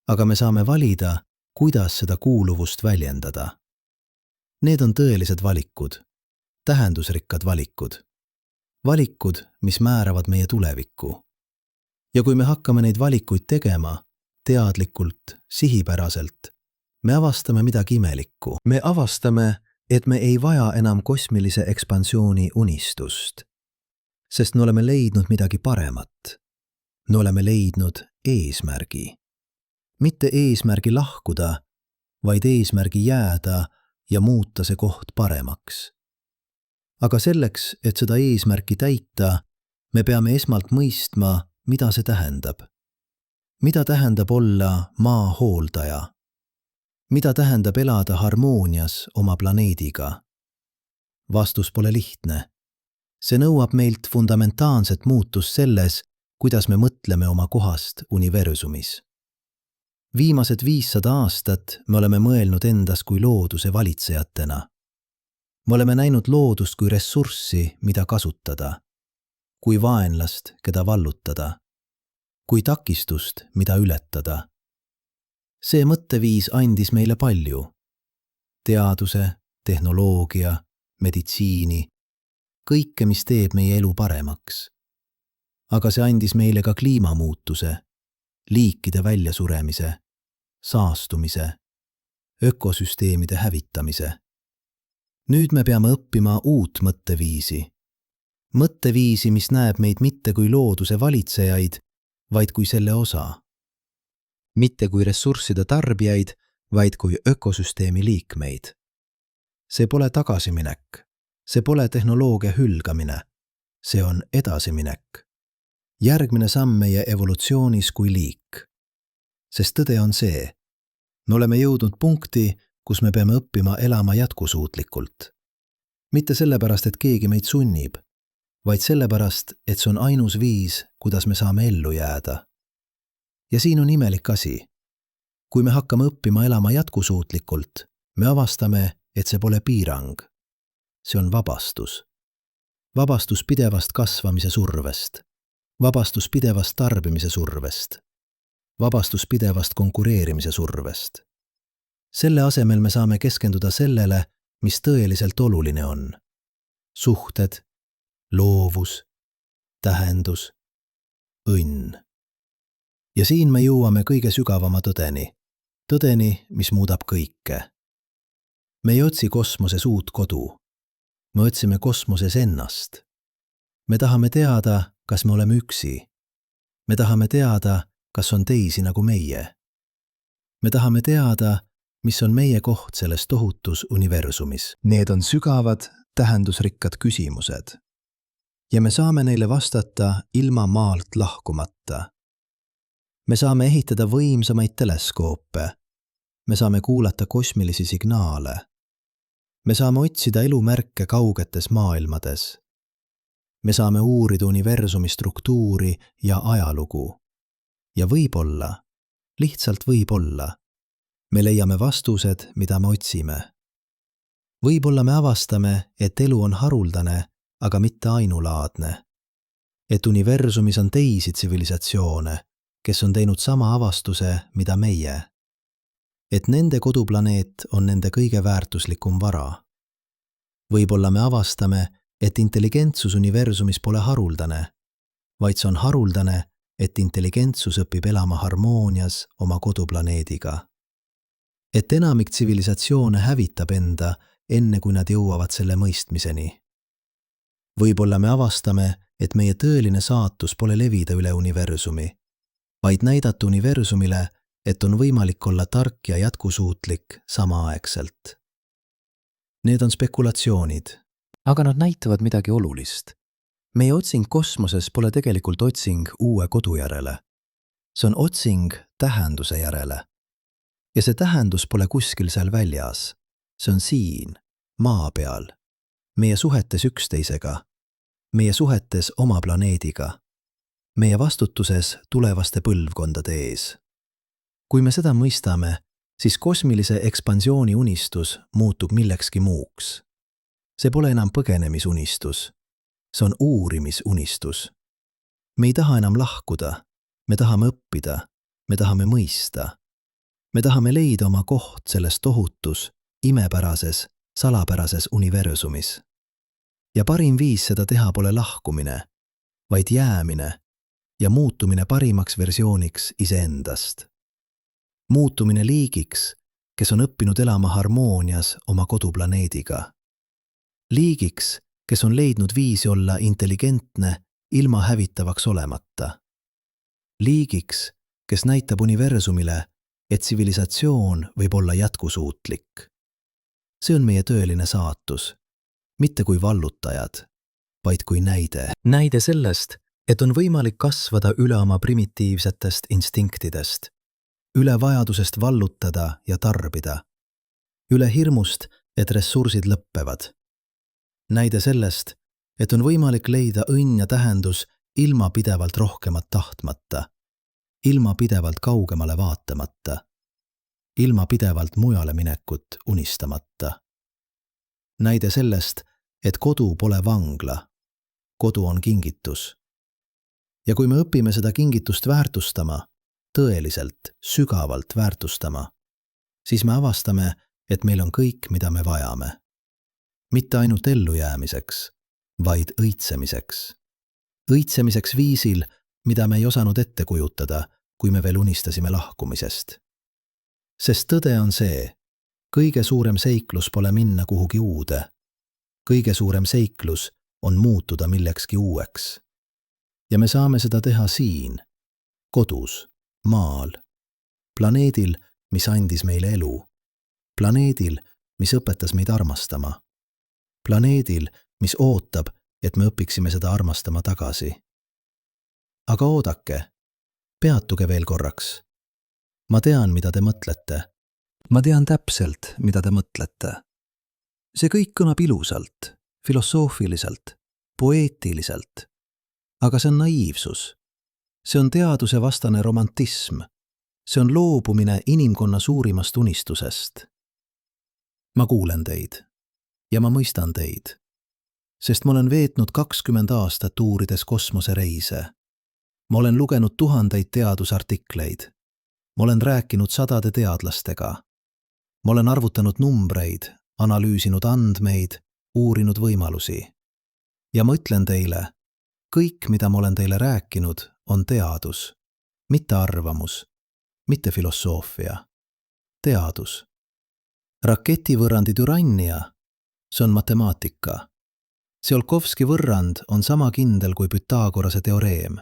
aga me saame valida, kuidas seda kuuluvust väljendada. Need on tõelised valikud, tähendusrikkad valikud. Valikud, mis määravad meie tulevikku. Ja kui me hakkame neid valikuid tegema, teadlikult, sihipäraselt, me avastame midagi imelikku. Me avastame, et me ei vaja enam kosmilise ekspansiooni unistust, sest me oleme leidnud midagi paremat. Me oleme leidnud eesmärgi. Mitte eesmärgi lahkuda, vaid eesmärgi jääda ja muuta see koht paremaks. Aga selleks, et seda eesmärki täita, me peame esmalt mõistma, mida see tähendab. Mida tähendab olla maa hooldaja? Mida tähendab elada harmoonias oma planeediga? Vastus pole lihtne. See nõuab meilt fundamentaalset muutust selles, kuidas me mõtleme oma kohast universumis. Viimased 500 aastat me oleme mõelnud endas kui looduse valitsejatena. Me oleme näinud loodust kui ressurssi, mida kasutada, kui vaenlast, keda vallutada, kui takistust, mida ületada. See mõtteviis andis meile palju. Teaduse, tehnoloogia, meditsiini, kõike, mis teeb meie elu paremaks. Aga see andis meile ka kliimamuutuse, liikide väljasuremise, saastumise, ökosüsteemide hävitamise. Nüüd me peame õppima uut mõtteviisi. Mõtteviisi, mis näeb meid mitte kui looduse valitsejaid, vaid kui selle osa. Mitte kui ressursside tarbijaid, vaid kui ökosüsteemi liikmeid. See pole tagasiminek, see pole tehnoloogia hülgamine, see on edasiminek. Järgmine samm meie evolutsioonis kui liik. Sest tõde on see, me oleme jõudnud punkti, kus me peame õppima elama jätkusuutlikult. Mitte sellepärast, et keegi meid sunnib, vaid sellepärast, et see on ainus viis, kuidas me saame ellu jääda. Ja siin on imelik asi. Kui me hakkame õppima elama jätkusuutlikult, me avastame, et see pole piirang. See on vabastus. Vabastus pidevast kasvamise survest. Vabastus pidevast tarbimise survest. Vabastus pidevast konkureerimise survest. Selle asemel me saame keskenduda sellele, mis tõeliselt oluline on. Suhted, loovus, tähendus, õnn. Ja siin me jõuame kõige sügavama tõdeni. Tõdeni, mis muudab kõike. Me ei otsi kosmoses uut kodu. Me otsime kosmoses ennast. Me tahame teada, kas me oleme üksi. Me tahame teada, kas on teisi nagu meie. Me tahame teada, mis on meie koht selles tohutus universumis. Need on sügavad, tähendusrikkad küsimused. Ja me saame neile vastata ilma maalt lahkumata. Me saame ehitada võimsamaid teleskoope. Me saame kuulata kosmilisi signaale. Me saame otsida elumärke kaugetes maailmades. Me saame uurida universumi struktuuri ja ajalugu. Ja võib-olla, lihtsalt võib-olla, me leiame vastused, mida me otsime. Võib-olla me avastame, et elu on haruldane, aga mitte ainulaadne. Et universumis on teisi tsivilisatsioone, kes on teinud sama avastuse, mida meie. Et nende koduplaneet on nende kõige väärtuslikum vara. Võib-olla me avastame, et intelligentsus universumis pole haruldane, vaid see on haruldane, et intelligentsus õpib elama harmoonias oma koduplaneediga. Et enamik tsivilisatsioone hävitab enda, enne kui nad jõuavad selle mõistmiseni. Võib-olla me avastame, et meie tõeline saatus pole levida üle universumi, vaid näidata universumile, et on võimalik olla tark ja jätkusuutlik samaaegselt. Need on spekulatsioonid, aga nad näitavad midagi olulist. Meie otsing kosmoses pole tegelikult otsing uue kodu järele. See on otsing tähenduse järele. Ja see tähendus pole kuskil seal väljas. See on siin, maa peal, meie suhetes üksteisega, meie suhetes oma planeediga, meie vastutuses tulevaste põlvkondade ees. Kui me seda mõistame, siis kosmilise ekspansiooni unistus muutub millekski muuks. See pole enam põgenemisunistus, see on uurimisunistus. Me ei taha enam lahkuda, me tahame õppida, me tahame mõista. Me tahame leida oma koht selles tohutus, imepärases, salapärases universumis. Ja parim viis seda teha pole lahkumine, vaid jäämine ja muutumine parimaks versiooniks iseendast. Muutumine liigiks, kes on õppinud elama harmoonias oma koduplaneediga. Liigiks, kes on leidnud viisi olla intelligentne ilma hävitavaks olemata. Liigiks, kes näitab universumile, et tsivilisatsioon võib olla jätkusuutlik. See on meie tõeline saatus, mitte kui vallutajad, vaid kui näide. Näide sellest, et on võimalik kasvada üle oma primitiivsetest instinktidest, üle vajadusest vallutada ja tarbida, üle hirmust, et ressursid lõppevad. Näide sellest, et on võimalik leida õnn ja tähendus ilma pidevalt rohkemat tahtmata, ilma pidevalt kaugemale vaatamata, ilma pidevalt mujale minekut unistamata. Näide sellest, et kodu pole vangla, kodu on kingitus. Ja kui me õpime seda kingitust väärtustama, tõeliselt, sügavalt väärtustama, siis me avastame, et meil on kõik, mida me vajame. Mitte ainult ellujäämiseks, vaid õitsemiseks. Õitsemiseks viisil, mida me ei osanud ette kujutada, kui me veel unistasime lahkumisest. Sest tõde on see, kõige suurem seiklus pole minna kuhugi uude. Kõige suurem seiklus on muutuda millekski uueks. Ja me saame seda teha siin, kodus, maal, planeedil, mis andis meile elu, planeedil, mis õpetas meid armastama, planeedil, mis ootab, et me õpiksime seda armastama tagasi. Aga oodake, peatuge veel korraks. Ma tean, mida te mõtlete. Ma tean täpselt, mida te mõtlete. See kõik kõlab ilusalt, filosoofiliselt, poeetiliselt. Aga see on naiivsus. See on teaduse vastane romantism. See on loobumine inimkonna suurimast unistusest. Ma kuulen teid ja ma mõistan teid, sest ma olen veetnud 20 aastat uurides kosmosereise. Ma olen lugenud tuhandeid teadusartikleid. Ma olen rääkinud sadade teadlastega. Ma olen arvutanud numbreid, analüüsinud andmeid, uurinud võimalusi. Ja ma ütlen teile, kõik, mida ma olen teile rääkinud, on teadus, mitte arvamus, mitte filosoofia. Teadus. Raketivõrrandi Urania, see on matemaatika. Tsiolkovski võrrand on sama kindel kui Pythagorase teoreem.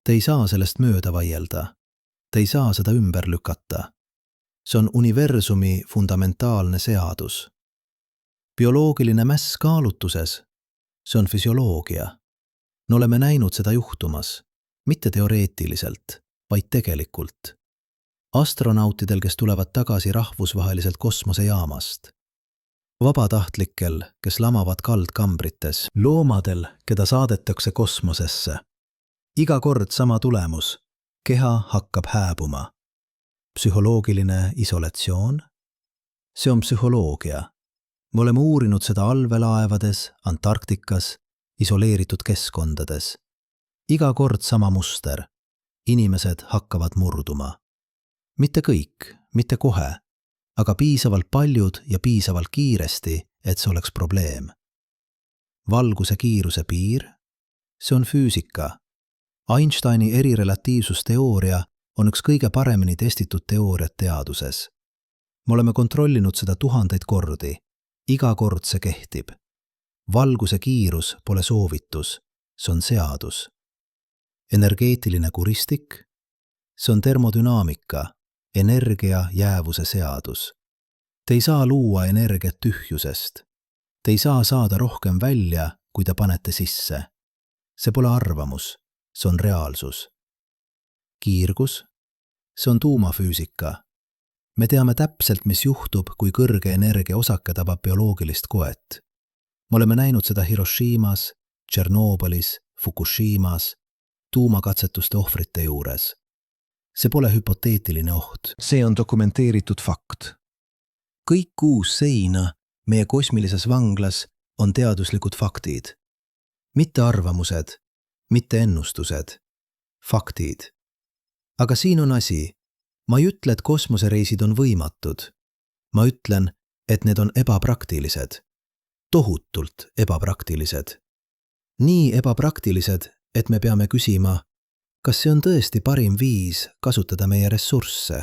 Te ei saa sellest mööda vaielda. Te ei saa seda ümber lükata. See on universumi fundamentaalne seadus. Bioloogiline mäss kaalutuses, see on füsioloogia. Me oleme näinud seda juhtumas, mitte teoreetiliselt, vaid tegelikult. Astronautidel, kes tulevad tagasi rahvusvaheliselt kosmosejaamast. Vabatahtlikel, kes lamavad kaldkambrites. Loomadel, keda saadetakse kosmosesse. Iga kord sama tulemus. Keha hakkab hääbuma. Psühholoogiline isolatsioon? See on psühholoogia. Me oleme uurinud seda allveelaevades, Antarktikas, isoleeritud keskkondades. Iga kord sama muster. Inimesed hakkavad murduma. Mitte kõik, mitte kohe, aga piisavalt paljud ja piisavalt kiiresti, et see oleks probleem. Valguse kiiruse piir? See on füüsika. Einsteini erirelatiivsusteooria on üks kõige paremini testitud teooriat teaduses. Me oleme kontrollinud seda tuhandeid kordi. Iga kord see kehtib. Valguse kiirus pole soovitus, see on seadus. Energeetiline kuristik? See on termodünaamika, energia jäävuse seadus. Te ei saa luua energiat tühjusest. Te ei saa saada rohkem välja, kui te panete sisse. See pole arvamus, see on reaalsus. Kiirgus? See on tuumafüüsika. Me teame täpselt, mis juhtub, kui kõrge energia osake tabab bioloogilist koet. Me oleme näinud seda Hiroshimas, Tšernobõlis, Fukushimas, tuumakatsetuste ohvrite juures. See pole hüpoteetiline oht. See on dokumenteeritud fakt. Kõik 6 seina meie kosmilises vanglas on teaduslikud faktid. Mitte arvamused, mitte ennustused. Faktid. Aga siin on asi. Ma ei ütle, et kosmosereisid on võimatud. Ma ütlen, et need on ebapraktilised. Tohutult ebapraktilised. Nii ebapraktilised, et me peame küsima, kas see on tõesti parim viis kasutada meie ressursse?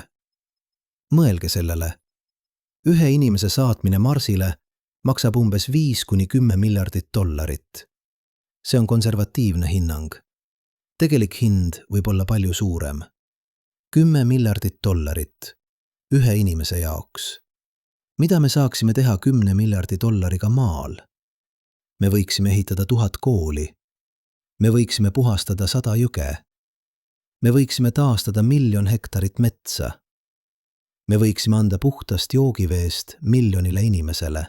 Mõelge sellele. Ühe inimese saatmine Marsile maksab umbes 5–10 miljardit $. See on konservatiivne hinnang. Tegelik hind võib olla palju suurem. 10 miljardit $. Ühe inimese jaoks. Mida me saaksime teha 10 miljardi $ga maal? Me võiksime ehitada 1000 kooli. Me võiksime puhastada 100 jõge. Me võiksime taastada 1 000 000 hektarit metsa. Me võiksime anda puhtast joogiveest 1 miljonile inimesele.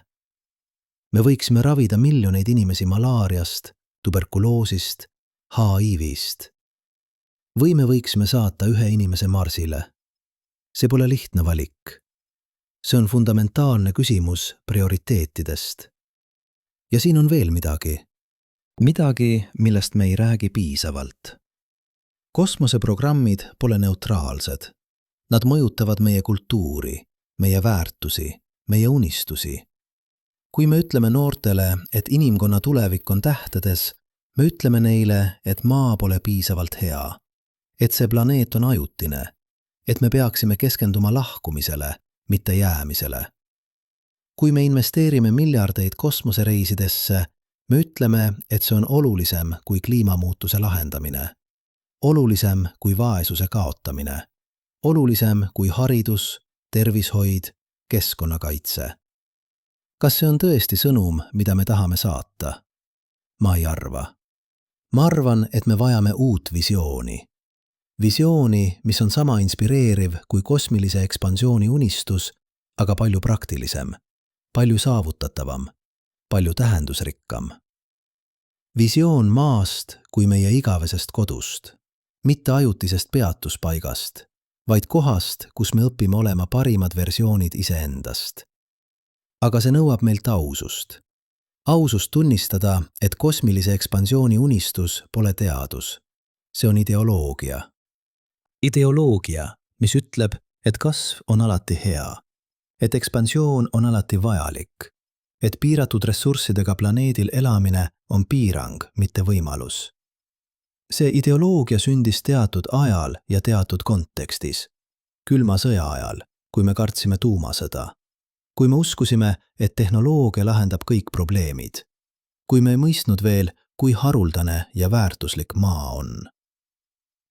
Me võiksime ravida miljoneid inimesi malaariast, tuberkuloosist, HIV-st. Või me võiksime saata ühe inimese Marsile. See pole lihtne valik. See on fundamentaalne küsimus prioriteetidest. Ja siin on veel midagi. Midagi, millest me ei räägi piisavalt. Kosmoseprogrammid pole neutraalsed. Nad mõjutavad meie kultuuri, meie väärtusi, meie unistusi. Kui me ütleme noortele, et inimkonna tulevik on tähtedes, me ütleme neile, et maa pole piisavalt hea, et see planeet on ajutine, et me peaksime keskenduma lahkumisele, mitte jäämisele. Kui me investeerime miljardeid kosmosereisidesse, me ütleme, et see on olulisem kui kliimamuutuse lahendamine, olulisem kui vaesuse kaotamine, olulisem kui haridus, tervishoid, keskkonnakaitse. Kas see on tõesti sõnum, mida me tahame saata? Ma ei arva. Ma arvan, et me vajame uut visiooni. Visiooni, mis on sama inspireeriv kui kosmilise ekspansiooni unistus, aga palju praktilisem, palju saavutatavam, palju tähendusrikkam. Visioon maast kui meie igavesest kodust, mitte ajutisest peatuspaigast, vaid kohast, kus me õpime olema parimad versioonid iseendast. Aga see nõuab meilt ausust. Ausust tunnistada, et kosmilise ekspansiooni unistus pole teadus. See on ideoloogia. Ideoloogia, mis ütleb, et kasv on alati hea, et ekspansioon on alati vajalik, et piiratud ressurssidega planeedil elamine on piirang, mitte võimalus. See ideoloogia sündis teatud ajal ja teatud kontekstis. Külma sõja ajal, kui me kartsime tuumasõda. Kui me uskusime, et tehnoloogia lahendab kõik probleemid. Kui me ei mõistnud veel, kui haruldane ja väärtuslik maa on.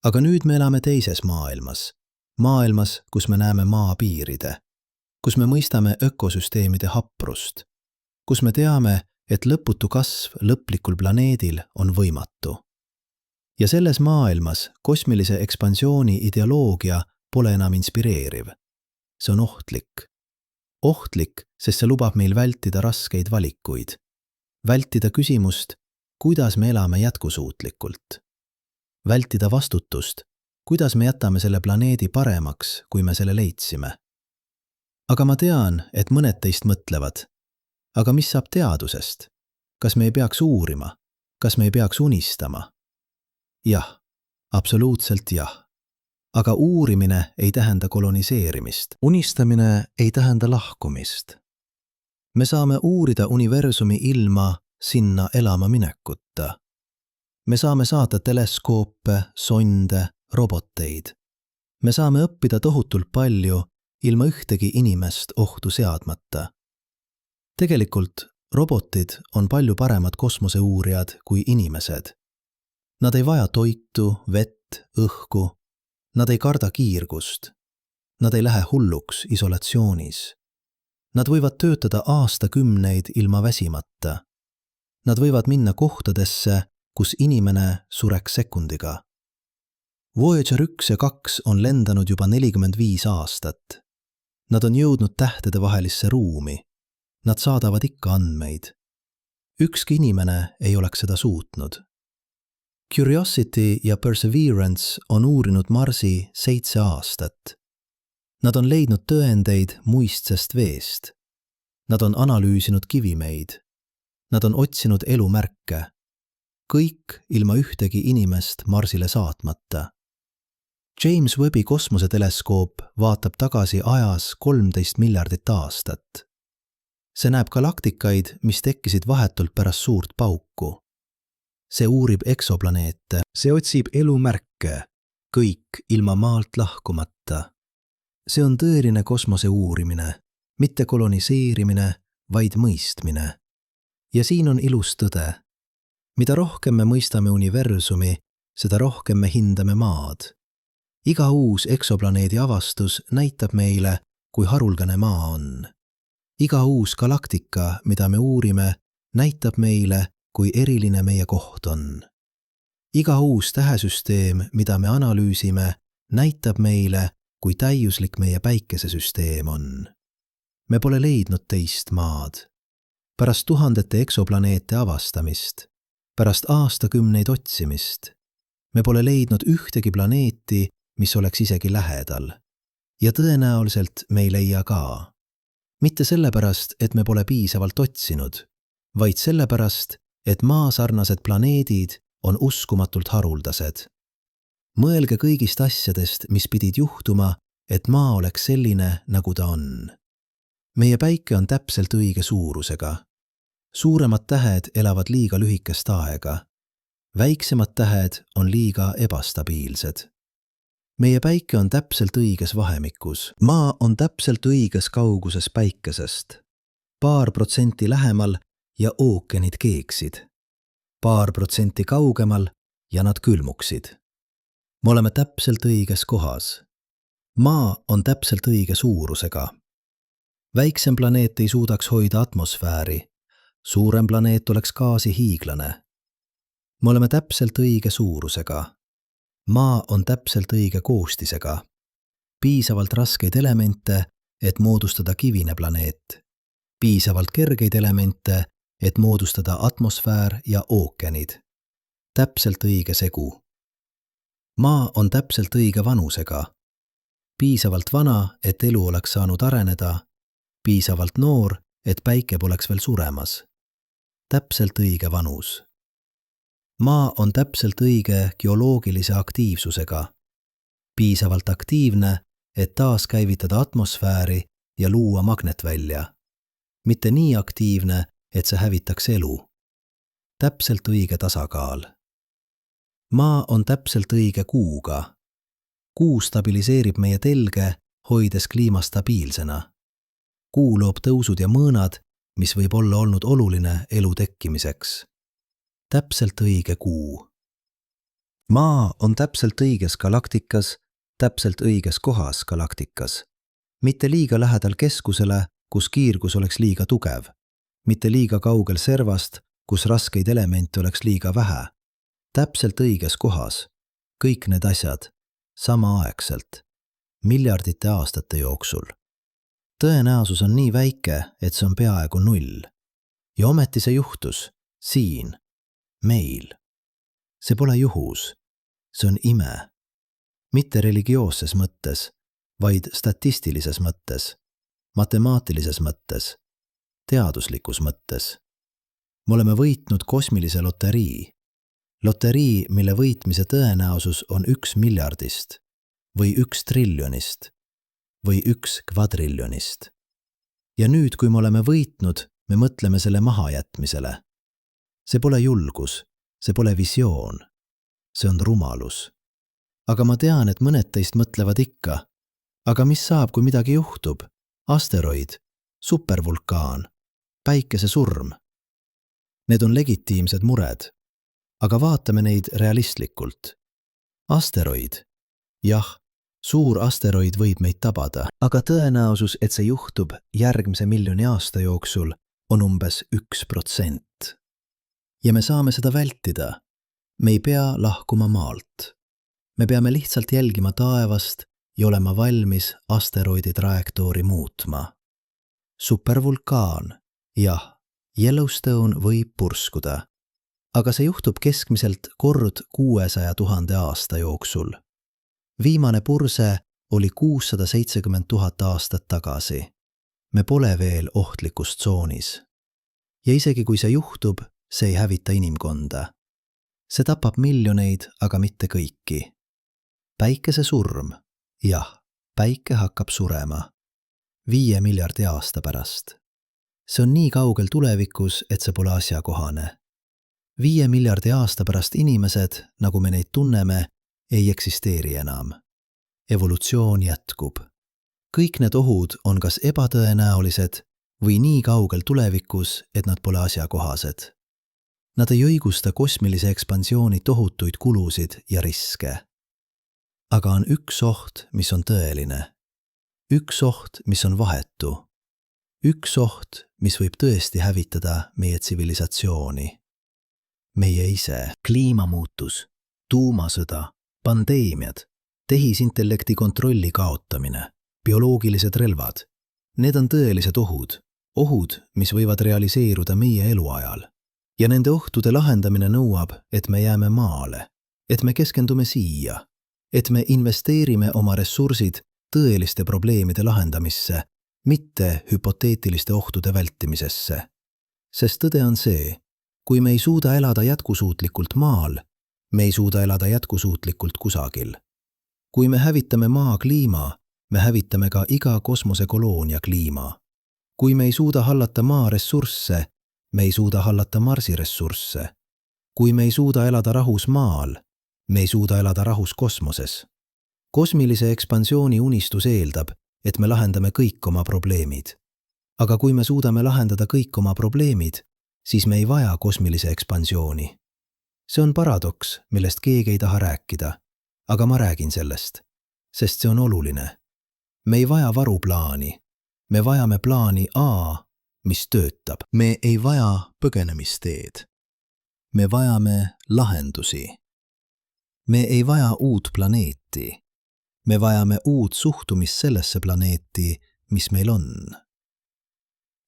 Aga nüüd me elame teises maailmas. Maailmas, kus me näeme maa piiride. Kus me mõistame ökosüsteemide haprust. Kus me teame, et lõputu kasv lõplikul planeedil on võimatu. Ja selles maailmas kosmilise ekspansiooni ideoloogia pole enam inspireeriv. See on ohtlik. Ohtlik, sest see lubab meil vältida raskeid valikuid. Vältida küsimust, kuidas me elame jätkusuutlikult. Vältida vastutust, kuidas me jätame selle planeedi paremaks, kui me selle leidsime. Aga ma tean, et mõned teist mõtlevad. Aga mis saab teadusest? Kas me ei peaks uurima? Kas me ei peaks unistama? Jah, absoluutselt jah. Aga uurimine ei tähenda koloniseerimist. Unistamine ei tähenda lahkumist. Me saame uurida universumi ilma sinna elama minekutta. Me saame saata teleskoope, sonde, roboteid. Me saame õppida tohutult palju ilma ühtegi inimest ohtu seadmata. Tegelikult robotid on palju paremad kosmoseuurijad kui inimesed. Nad ei vaja toitu, vett, õhku. Nad ei karda kiirgust. Nad ei lähe hulluks isolatsioonis. Nad võivad töötada aastakümneid ilma väsimata. Nad võivad minna kohtadesse, kus inimene sureks sekundiga. Voyager 1 ja 2 on lendanud juba 45 aastat. Nad on jõudnud tähtede vahelisse ruumi. Nad saadavad ikka andmeid. Ükski inimene ei oleks seda suutnud. Curiosity ja Perseverance on uurinud Marsi 7 aastat. Nad on leidnud tõendeid muistsest veest. Nad on analüüsinud kivimeid. Nad on otsinud elumärke. Kõik ilma ühtegi inimest Marsile saatmata. James Webbi kosmoseteleskoop vaatab tagasi ajas 13 miljardit aastat. See näeb galaktikaid, mis tekkisid vahetult pärast suurt pauku. See uurib eksoplaneete, see otsib elumärke, kõik ilma maalt lahkumata. See on tõeline kosmose uurimine, mitte koloniseerimine, vaid mõistmine. Ja siin on ilus tõde. Mida rohkem me mõistame universumi, seda rohkem me hindame maad. Iga uus eksoplaneedi avastus näitab meile, kui haruldane maa on. Iga uus galaktika, mida me uurime, näitab meile, kui eriline meie koht on. Iga uus tähesüsteem, mida me analüüsime, näitab meile, kui täiuslik meie päikesesüsteem on. Me pole leidnud teist maad. Pärast tuhandete eksoplaneete avastamist, pärast aastakümneid otsimist, me pole leidnud ühtegi planeeti, mis oleks isegi lähedal. Ja tõenäoliselt me ei leia ka. Mitte sellepärast, et me pole piisavalt otsinud, vaid sellepärast, et maasarnased planeedid on uskumatult haruldased. Mõelge kõigist asjadest, mis pidid juhtuma, et maa oleks selline, nagu ta on. Meie päike on täpselt õige suurusega. Suuremad tähed elavad liiga lühikest aega. Väiksemad tähed on liiga ebastabiilsed. Meie päike on täpselt õiges vahemikus. Maa on täpselt õiges kauguses päikesest. Paar protsenti lähemal ja ookeanid keeksid. Paar protsenti kaugemal ja nad külmuksid. Me oleme täpselt õiges kohas. Maa on täpselt õige suurusega. Väiksem planeet ei suudaks hoida atmosfääri. Suurem planeet oleks gaasi hiiglane. Me oleme täpselt õige suurusega. Maa on täpselt õige koostisega. Piisavalt raskeid elemente, et moodustada kivine planeet. Piisavalt kergeid elemente, et moodustada atmosfäär ja ookeanid. Täpselt õige segu. Maa on täpselt õige vanusega. Piisavalt vana, et elu oleks saanud areneda. Piisavalt noor, et päike poleks veel suremas. Täpselt õige vanus. Maa on täpselt õige geoloogilise aktiivsusega. Piisavalt aktiivne, et taaskäivitada atmosfääri ja luua magnetvälja. Mitte nii aktiivne, et see hävitaks elu. Täpselt õige tasakaal. Maa on täpselt õige kuuga. Kuu stabiliseerib meie telge, hoides kliima stabiilsena. Kuu loob tõusud ja mõõnad, mis võib olla olnud oluline elu tekkimiseks. Täpselt õige kuu. Maa on täpselt õiges galaktikas, täpselt õiges kohas galaktikas. Mitte liiga lähedal keskusele, kus kiirgus oleks liiga tugev. Mitte liiga kaugel servast, kus raskeid elemente oleks liiga vähe. Täpselt õiges kohas. Kõik need asjad. Samaaegselt. Miljardite aastate jooksul. Tõenäosus on nii väike, et see on peaaegu 0. Ja ometi see juhtus. Siin. Meil. See pole juhus. See on ime. Mitte religioosses mõttes, vaid statistilises mõttes, matemaatilises mõttes, teaduslikus mõttes. Me oleme võitnud kosmilise loterii. Loterii, mille võitmise tõenäosus on 1 miljardist või 1 triljonist või 1 kvadriljonist. Ja nüüd, kui me oleme võitnud, me mõtleme selle mahajätmisele. See pole julgus, see pole visioon, see on rumalus. Aga ma tean, et mõned teist mõtlevad ikka. Aga mis saab, kui midagi juhtub? Asteroid, supervulkaan, päikese surm. Need on legitiimsed mured. Aga vaatame neid realistlikult. Asteroid. Jah, suur asteroid võib meid tabada, aga tõenäosus, et see juhtub järgmise 1 miljoni aasta jooksul, on umbes 1%. Ja me saame seda vältida. Me ei pea lahkuma maalt. Me peame lihtsalt jälgima taevast ja olema valmis asteroidi trajektoori muutma. Supervulkaan. Jah, Yellowstone võib purskuda. Aga see juhtub keskmiselt kord 600 000 aasta jooksul. Viimane purse oli 670 000 aastat tagasi. Me pole veel ohtlikus tsoonis. Ja isegi kui see juhtub, see ei hävita inimkonda. See tapab miljoneid, aga mitte kõiki. Päikese surm. Jah, päike hakkab surema. 5 miljardi aasta pärast. See on nii kaugel tulevikus, et see pole asjakohane. 5 miljardi aasta pärast inimesed, nagu me neid tunneme, ei eksisteeri enam. Evolutsioon jätkub. Kõik need ohud on kas ebatõenäolised või nii kaugel tulevikus, et nad pole asjakohased. Nad ei õigusta kosmilise ekspansiooni tohutuid kulusid ja riske. Aga on üks oht, mis on tõeline. Üks oht, mis on vahetu. Üks oht, mis võib tõesti hävitada meie tsivilisatsiooni. Meie ise, kliimamuutus, tuumasõda, pandeemiad, tehisintellekti kontrolli kaotamine, bioloogilised relvad. Need on tõelised ohud. Ohud, mis võivad realiseeruda meie eluajal. Ja nende ohtude lahendamine nõuab, et me jääme maale, et me keskendume siia, et me investeerime oma ressursid tõeliste probleemide lahendamisse, mitte hüpoteetiliste ohtude vältimisesse. Sest tõde on see, kui me ei suuda elada jätkusuutlikult maal, Me ei suuda elada jätkusuutlikult kusagil. Kui me hävitame maa kliima, me hävitame ka iga kosmosekoloonia kliima. Kui me ei suuda hallata maa ressursse, me ei suuda hallata Marsi ressursse. Kui me ei suuda elada rahus maal, me ei suuda elada rahus kosmoses. Kosmilise ekspansiooni unistus eeldab, et me lahendame kõik oma probleemid. Aga kui me suudame lahendada kõik oma probleemid, siis me ei vaja kosmilise ekspansiooni. See on paradoks, millest keegi ei taha rääkida, aga ma räägin sellest, sest see on oluline. Me ei vaja varuplaani. Me vajame plaani A, mis töötab. Me ei vaja põgenemisteed. Me vajame lahendusi. Me ei vaja uut planeeti. Me vajame uut suhtumist sellesse planeeti, mis meil on.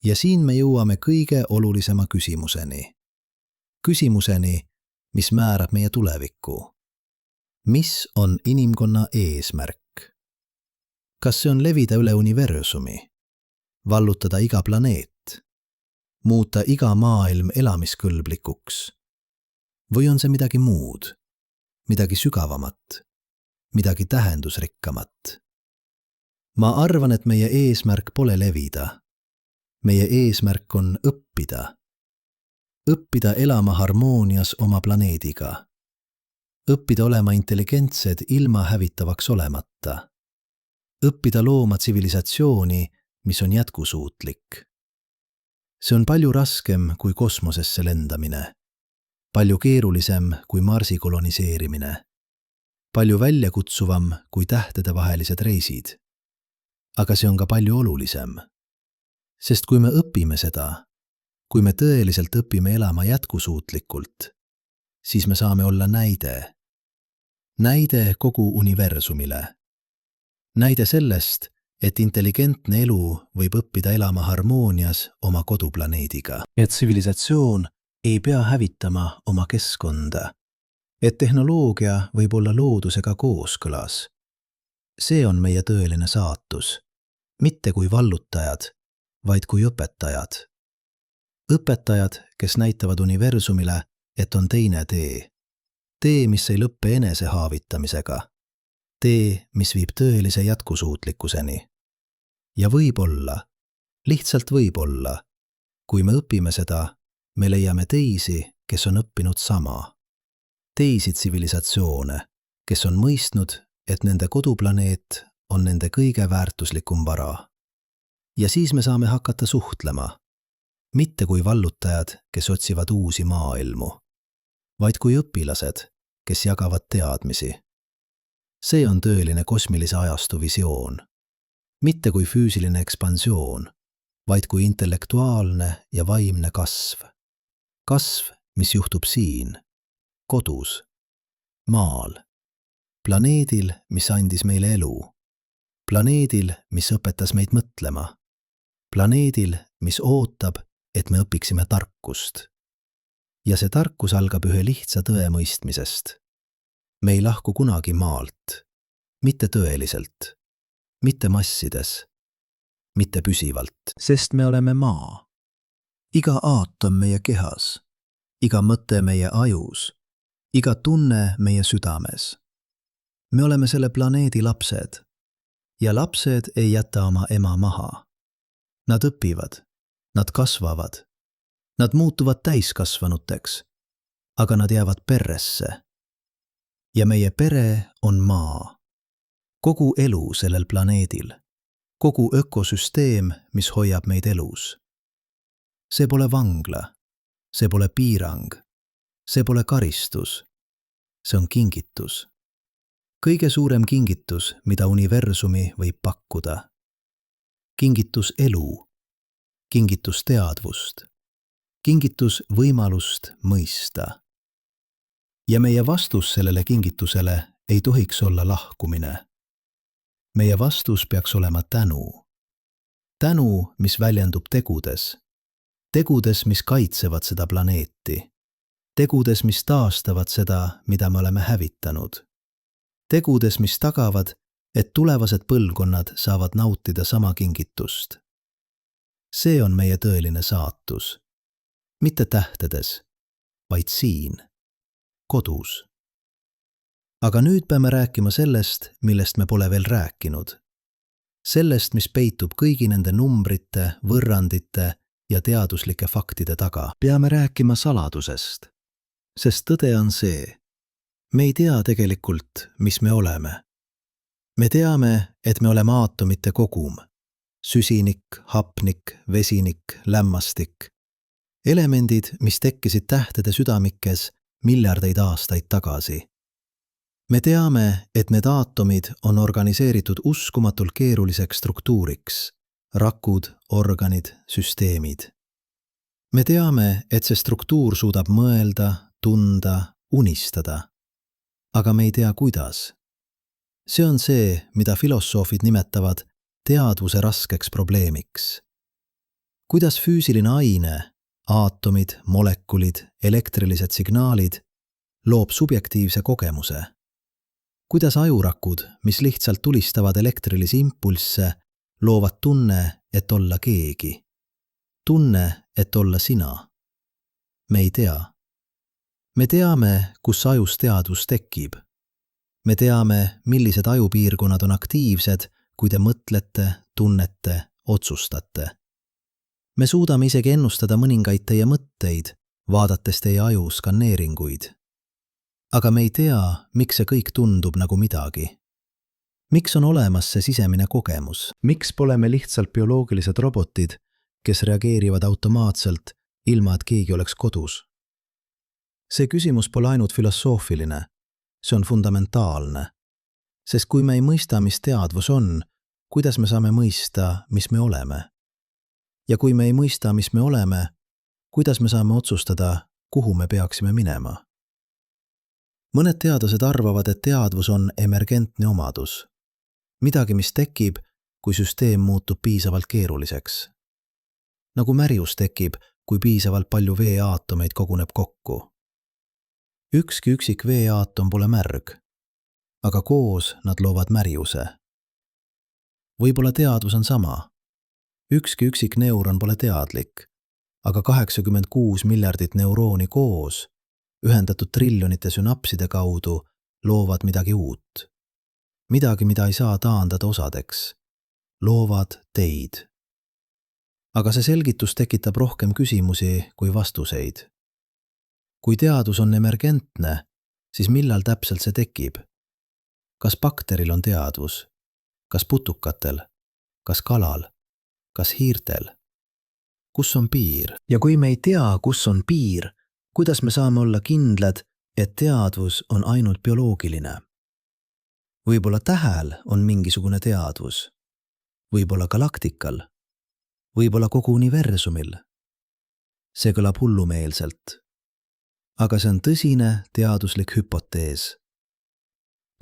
Ja siin me jõuame kõige olulisema küsimuseni. Küsimuseni, mis määrab meie tulevikku. Mis on inimkonna eesmärk? Kas see on levida üle universumi? Vallutada iga planeet? Muuta iga maailm elamiskõlblikuks? Või on see midagi muud? Midagi sügavamat? Midagi tähendusrikkamat? Ma arvan, et meie eesmärk pole levida. Meie eesmärk on õppida. Õppida elama harmoonias oma planeediga. Õppida olema intelligentsed ilma hävitavaks olemata. Õppida looma tsivilisatsiooni, mis on jätkusuutlik. See on palju raskem kui kosmosesse lendamine. Palju keerulisem kui Marsi koloniseerimine. Palju väljakutsuvam kui tähtedevahelised reisid. Aga see on ka palju olulisem. Sest kui me õpime seda, kui me tõeliselt õpime elama jätkusuutlikult, siis me saame olla näide. Näide kogu universumile. Näide sellest, et intelligentne elu võib õppida elama harmoonias oma koduplaneediga. Et tsivilisatsioon ei pea hävitama oma keskkonda. Et tehnoloogia võib olla loodusega kooskõlas. See on meie tõeline saatus. Mitte kui vallutajad, vaid kui õpetajad. Õpetajad, kes näitavad universumile, et on teine tee. Tee, mis ei lõppe enesehaavitamisega. Tee, mis viib tõelise jätkusuutlikkuseni. Ja võib-olla, lihtsalt võib-olla, kui me õpime seda, me leiame teisi, kes on õppinud sama. Teisi tsivilisatsioone, kes on mõistnud, et nende koduplaneet on nende kõige väärtuslikum vara. Ja siis me saame hakata suhtlema. Mitte kui vallutajad, kes otsivad uusi maailmu, vaid kui õpilased, kes jagavad teadmisi. See on tõeline kosmilise ajastu visioon. Mitte kui füüsiline ekspansioon, vaid kui intellektuaalne ja vaimne kasv. Kasv, mis juhtub siin, kodus, maal, planeedil, mis andis meile elu, planeedil, mis õpetas meid mõtlema, planeedil, mis ootab, et me õpiksime tarkust. Ja see tarkus algab ühe lihtsa tõe mõistmisest. Me ei lahku kunagi maalt, mitte tõeliselt, mitte massides, mitte püsivalt, sest me oleme maa. Iga aatom meie kehas, iga mõte meie ajus, iga tunne meie südames. Me oleme selle planeedi lapsed ja lapsed ei jäta oma ema maha. Nad õpivad, nad kasvavad, nad muutuvad täiskasvanuteks, aga nad jäävad perresse. Ja meie pere on maa. Kogu elu sellel planeedil. Kogu ökosüsteem, mis hoiab meid elus. See pole vangla. See pole piirang. See pole karistus. See on kingitus. Kõige suurem kingitus, mida universumi võib pakkuda. Kingitus elu. Kingitus teadvust. Kingitus võimalust mõista. Ja meie vastus sellele kingitusele ei tohiks olla lahkumine. Meie vastus peaks olema tänu. Tänu, mis väljendub tegudes. Tegudes, mis kaitsevad seda planeeti. Tegudes, mis taastavad seda, mida me oleme hävitanud. Tegudes, mis tagavad, et tulevased põlvkonnad saavad nautida sama kingitust. See on meie tõeline saatus. Mitte tähtedes, vaid siin. Kodus, Aga nüüd peame rääkima sellest, millest me pole veel rääkinud. Sellest, mis peitub kõigi nende numbrite, võrrandite ja teaduslike faktide taga. Peame rääkima saladusest. Sest tõde on see. Me ei tea tegelikult, mis me oleme. Me teame, et me oleme aatomite kogum. Süsinik, hapnik, vesinik, lämmastik. Elemendid, mis tekkisid tähtede südamikes miljardeid aastaid tagasi. Me teame, et need aatomid on organiseeritud uskumatult keeruliseks struktuuriks. Rakud, organid, süsteemid. Me teame, et see struktuur suudab mõelda, tunda, unistada. Aga me ei tea, kuidas. See on see, mida filosoofid nimetavad teadvuse raskeks probleemiks. Kuidas füüsiline aine, aatomid, molekulid, elektrilised signaalid loob subjektiivse kogemuse? Kuidas ajurakud, mis lihtsalt tulistavad elektrilisi impulsse, loovad tunne, et olla keegi? Tunne, et olla sina? Me ei tea. Me teame, kus ajus teadvus tekib. Me teame, millised ajupiirkonnad on aktiivsed, kui te mõtlete, tunnete, otsustate. Me suudame isegi ennustada mõningaid teie mõtteid, vaadates teie aju skanneeringuid. Aga me ei tea, miks see kõik tundub nagu midagi. Miks on olemas see sisemine kogemus? Miks pole me lihtsalt bioloogilised robotid, kes reageerivad automaatselt, ilma et keegi oleks kodus? See küsimus pole ainult filosoofiline, see on fundamentaalne. Sest kui me ei mõista, mis teadvus on, kuidas me saame mõista, mis me oleme? Ja kui me ei mõista, mis me oleme, kuidas me saame otsustada, kuhu me peaksime minema? Mõned teadlased arvavad, et teadvus on emergentne omadus. Midagi, mis tekib, kui süsteem muutub piisavalt keeruliseks. Nagu märjus tekib, kui piisavalt palju veeaatomeid koguneb kokku. Ükski üksik veeaatom pole märg, aga koos nad loovad märjuse. Võib-olla teadvus on sama. Ükski üksik neuron pole teadlik, aga 86 miljardit neurooni koos, ühendatud triljonite sünapside kaudu, loovad midagi uut. Midagi, mida ei saa taandada osadeks. Loovad teid. Aga see selgitus tekitab rohkem küsimusi kui vastuseid. Kui teadvus on emergentne, siis millal täpselt see tekib? Kas bakteril on teadvus? Kas putukatel? Kas kalal? Kas hiirtel? Kus on piir? Ja kui me ei tea, kus on piir, kuidas me saame olla kindlad, et teadvus on ainult bioloogiline? Võib-olla tähel on mingisugune teadvus. Võib-olla galaktikal. Võib-olla kogu universumil. See kõlab hullumeelselt. Aga see on tõsine teaduslik hüpotees.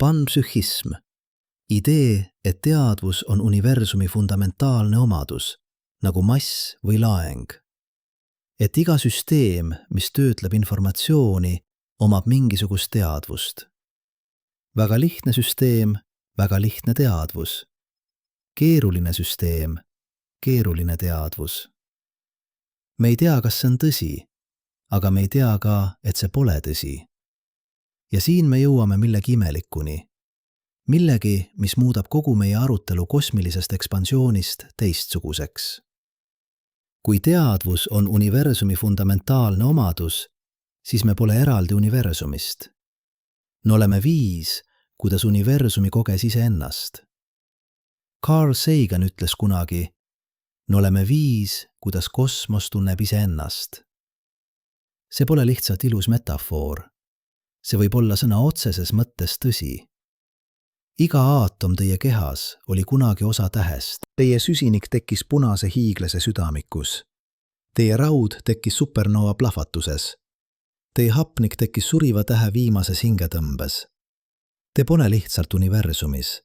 Panpsühhism. Idee, et teadvus on universumi fundamentaalne omadus, nagu mass või laeng. Et iga süsteem, mis töötleb informatsiooni, omab mingisugust teadvust. Väga lihtne süsteem, väga lihtne teadvus. Keeruline süsteem, keeruline teadvus. Me ei tea, kas see on tõsi, aga me ei tea ka, et see pole tõsi. Ja siin me jõuame millegi imelikuni. Millegi, mis muudab kogu meie arutelu kosmilisest ekspansioonist teistsuguseks. Kui teadvus on universumi fundamentaalne omadus, siis me pole eraldi universumist. Me oleme viis, kuidas universumi koges iseennast. Carl Sagan ütles kunagi, me oleme viis, kuidas kosmos tunneb iseennast. See pole lihtsalt ilus metafoor. See võib olla sõna otseses mõttes tõsi. Iga aatom teie kehas oli kunagi osa tähest. Teie süsinik tekkis punase hiiglase südamikus. Teie raud tekkis supernova plahvatuses. Teie hapnik tekkis suriva tähe viimases hingetõmbes. Te pole lihtsalt universumis.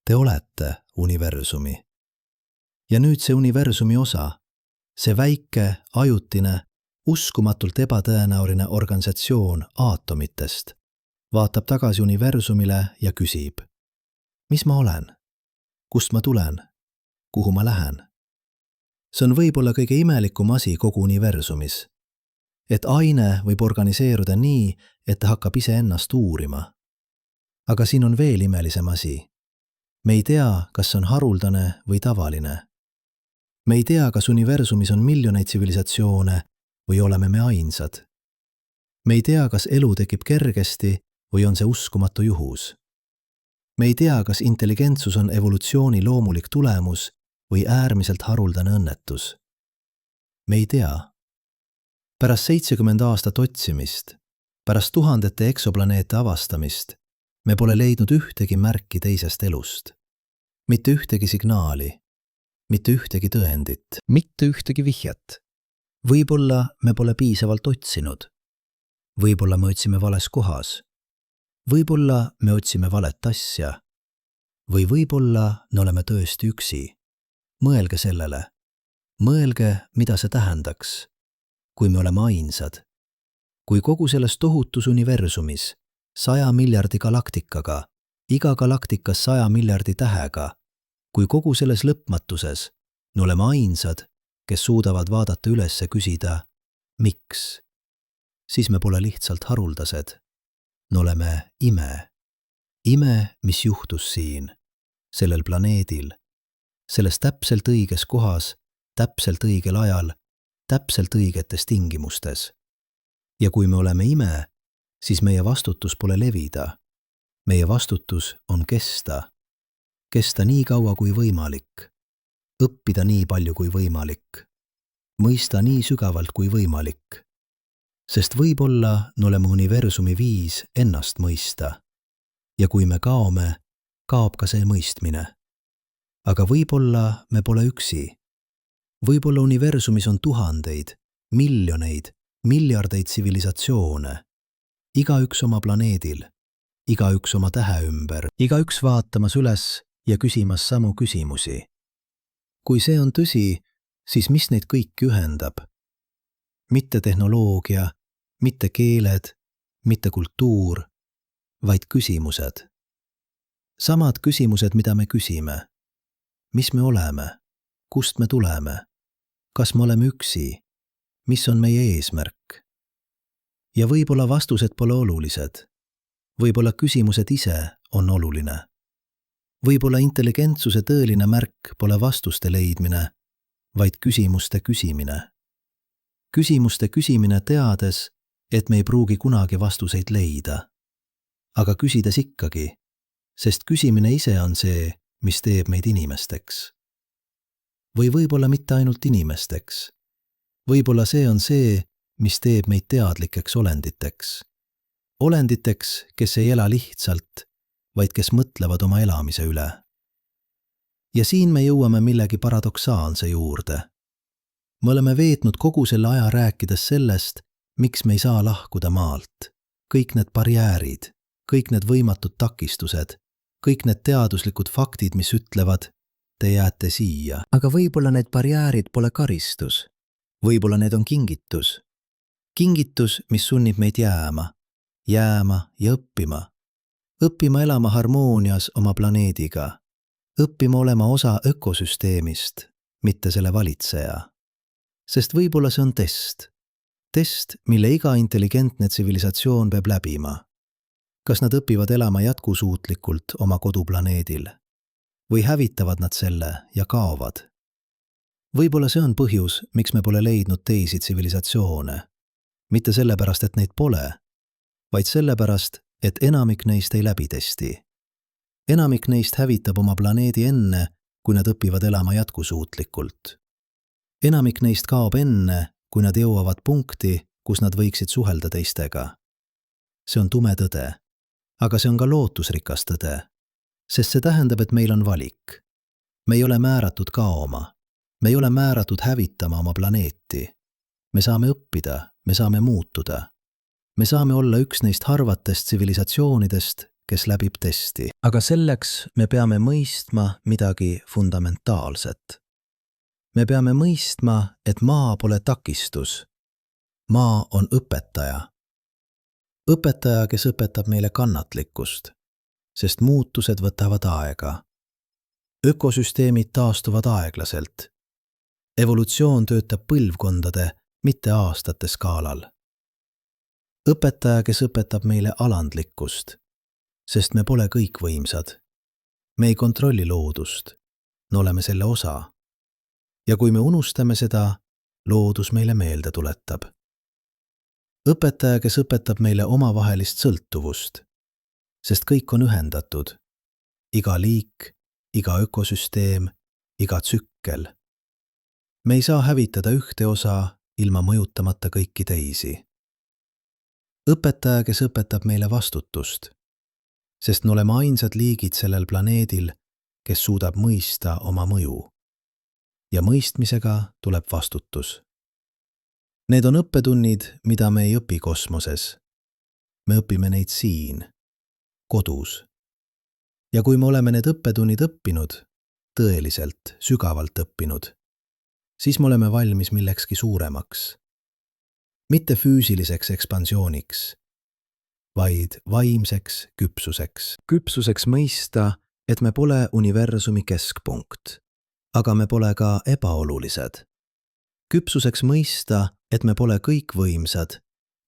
Te olete universumi. Ja nüüd see universumi osa, see väike, ajutine, uskumatult ebatõenäoline organisatsioon aatomitest, vaatab tagasi universumile ja küsib, mis ma olen? Kust ma tulen? Kuhu ma lähen? See on võib-olla kõige imelikum asi kogu universumis. Et aine võib organiseeruda nii, et ta hakkab iseennast uurima. Aga siin on veel imelisem asi. Me ei tea, kas see on haruldane või tavaline. Me ei tea, kas universumis on miljoneid tsivilisatsioone või oleme me ainsad. Me ei tea, kas elu tekib kergesti või on see uskumatu juhus. Me ei tea, kas intelligentsus on evolutsiooni loomulik tulemus või äärmiselt haruldane õnnetus. Me ei tea. Pärast 70 aastat otsimist, pärast tuhandete eksoplaneete avastamist, me pole leidnud ühtegi märki teisest elust. Mitte ühtegi signaali, mitte ühtegi tõendit, mitte ühtegi vihjet. Võib-olla me pole piisavalt otsinud. Võib-olla me otsime vales kohas. Võib-olla me otsime valet asja. Või võib-olla me oleme tõesti üksi. Mõelge sellele. Mõelge, mida see tähendaks, kui me oleme ainsad. Kui kogu selles tohutus universumis 100 miljardi galaktikaga, iga galaktikas 100 miljardi tähega, kui kogu selles lõpmatuses me oleme ainsad, kes suudavad vaadata üles ja küsida, miks, siis me pole lihtsalt haruldased. Me oleme ime. Ime, mis juhtus siin, sellel planeedil, selles täpselt õiges kohas, täpselt õigel ajal, täpselt õigetes tingimustes. Ja kui me oleme ime, siis meie vastutus pole levida. Meie vastutus on kesta. Kesta nii kaua kui võimalik. Õppida nii palju kui võimalik. Mõista nii sügavalt kui võimalik. Sest võib-olla me oleme universumi viis ennast mõista. Ja kui me kaome, kaob ka see mõistmine. Aga võib-olla me pole üksi. Võib-olla universumis on tuhandeid, miljoneid, miljardeid tsivilisatsioone. Igaüks oma planeedil, igaüks oma tähe ümber, igaüks vaatamas üles ja küsimas samu küsimusi. Kui see on tõsi, siis mis neid kõiki ühendab? Mitte tehnoloogia, mitte keeled, mitte kultuur, vaid küsimused. Samad küsimused, mida me küsime. Mis me oleme? Kust me tuleme? Kas me oleme üksi? Mis on meie eesmärk? Ja võib-olla vastused pole olulised. Võib-olla küsimused ise on oluline. Võib-olla intelligentsuse tõeline märk pole vastuste leidmine, vaid küsimuste küsimine. Küsimuste küsimine teades, et me ei pruugi kunagi vastuseid leida. Aga küsides ikkagi, sest küsimine ise on see, mis teeb meid inimesteks. Või võib-olla mitte ainult inimesteks. Võib-olla see on see, mis teeb meid teadlikeks olenditeks. Olenditeks, kes ei ela lihtsalt, vaid kes mõtlevad oma elamise üle. Ja siin me jõuame millegi paradoksaalse juurde. Me oleme veetnud kogu selle aja rääkides sellest, miks me ei saa lahkuda maalt. Kõik need barjäärid, kõik need võimatud takistused, kõik need teaduslikud faktid, mis ütlevad, te jääte siia. Aga võib-olla need barjäärid pole karistus. Võib-olla need on kingitus. Kingitus, mis sunnib meid jääma ja õppima. Õppima elama harmoonias oma planeediga. Õppima olema osa ökosüsteemist, mitte selle valitseja. Sest võib-olla see on test. Test, mille iga intelligentne tsivilisatsioon peab läbima. Kas nad õpivad elama jätkusuutlikult oma koduplaneedil? Või hävitavad nad selle ja kaovad? Võib-olla see on põhjus, miks me pole leidnud teisi tsivilisatsioone. Mitte sellepärast, et neid pole, vaid sellepärast, et enamik neist ei läbi testi. Enamik neist hävitab oma planeedi enne, kui nad õpivad elama jätkusuutlikult. Enamik neist kaob enne, kui nad jõuavad punkti, kus nad võiksid suhelda teistega. See on tume tõde, aga see on ka lootusrikas tõde, sest see tähendab, et meil on valik. Me ei ole määratud kaoma, me ei ole määratud hävitama oma planeeti. Me saame õppida, me saame muutuda. Me saame olla üks neist harvatest tsivilisatsioonidest, kes läbib testi. Aga selleks me peame mõistma midagi fundamentaalset. Me peame mõistma, et maa pole takistus. Maa on õpetaja. Õpetaja, kes õpetab meile kannatlikkust, sest muutused võtavad aega. Ökosüsteemid taastuvad aeglaselt. Evolutsioon töötab põlvkondade, mitte aastate skaalal. Õpetaja, kes õpetab meile alandlikkust, sest me pole kõikvõimsad. Me ei kontrolli loodust, me oleme selle osa. Ja kui me unustame seda, loodus meile meelde tuletab. Õpetaja, kes õpetab meile omavahelist sõltuvust, sest kõik on ühendatud. Iga liik, iga ökosüsteem, iga tsükkel. Me ei saa hävitada ühte osa ilma mõjutamata kõiki teisi. Õpetaja, kes õpetab meile vastutust, sest me oleme ainsad liigid sellel planeedil, kes suudab mõista oma mõju. Ja mõistmisega tuleb vastutus. Need on õppetunnid, mida me ei õpi kosmoses. Me õpime neid siin, kodus. Ja kui me oleme need õppetunnid õppinud, tõeliselt, sügavalt õppinud, siis me oleme valmis millekski suuremaks. Mitte füüsiliseks ekspansiooniks, vaid vaimseks küpsuseks. Küpsuseks mõista, et me pole universumi keskpunkt, aga me pole ka ebaolulised. Küpsuseks mõista, et me pole kõikvõimsad,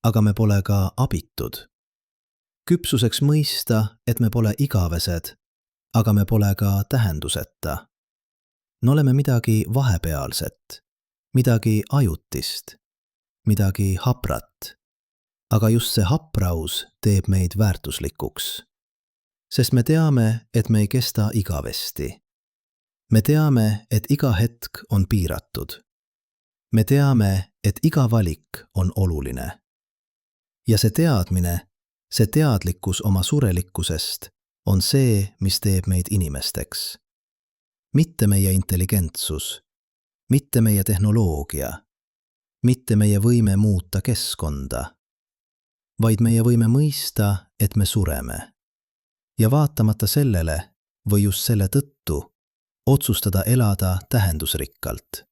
aga me pole ka abitud. Küpsuseks mõista, et me pole igavesed, aga me pole ka tähenduseta. Me oleme midagi vahepealset, midagi ajutist, midagi haprat. Aga just see hapraus teeb meid väärtuslikuks. Sest me teame, et me ei kesta igavesti. Me teame, et iga hetk on piiratud. Me teame, et iga valik on oluline. Ja see teadmine, see teadlikkus oma surelikkusest on see, mis teeb meid inimesteks. Mitte meie intelligentsus, mitte meie tehnoloogia, mitte meie võime muuta keskkonda, vaid meie võime mõista, et me sureme. Ja vaatamata sellele või just selle tõttu otsustada elada tähendusrikkalt.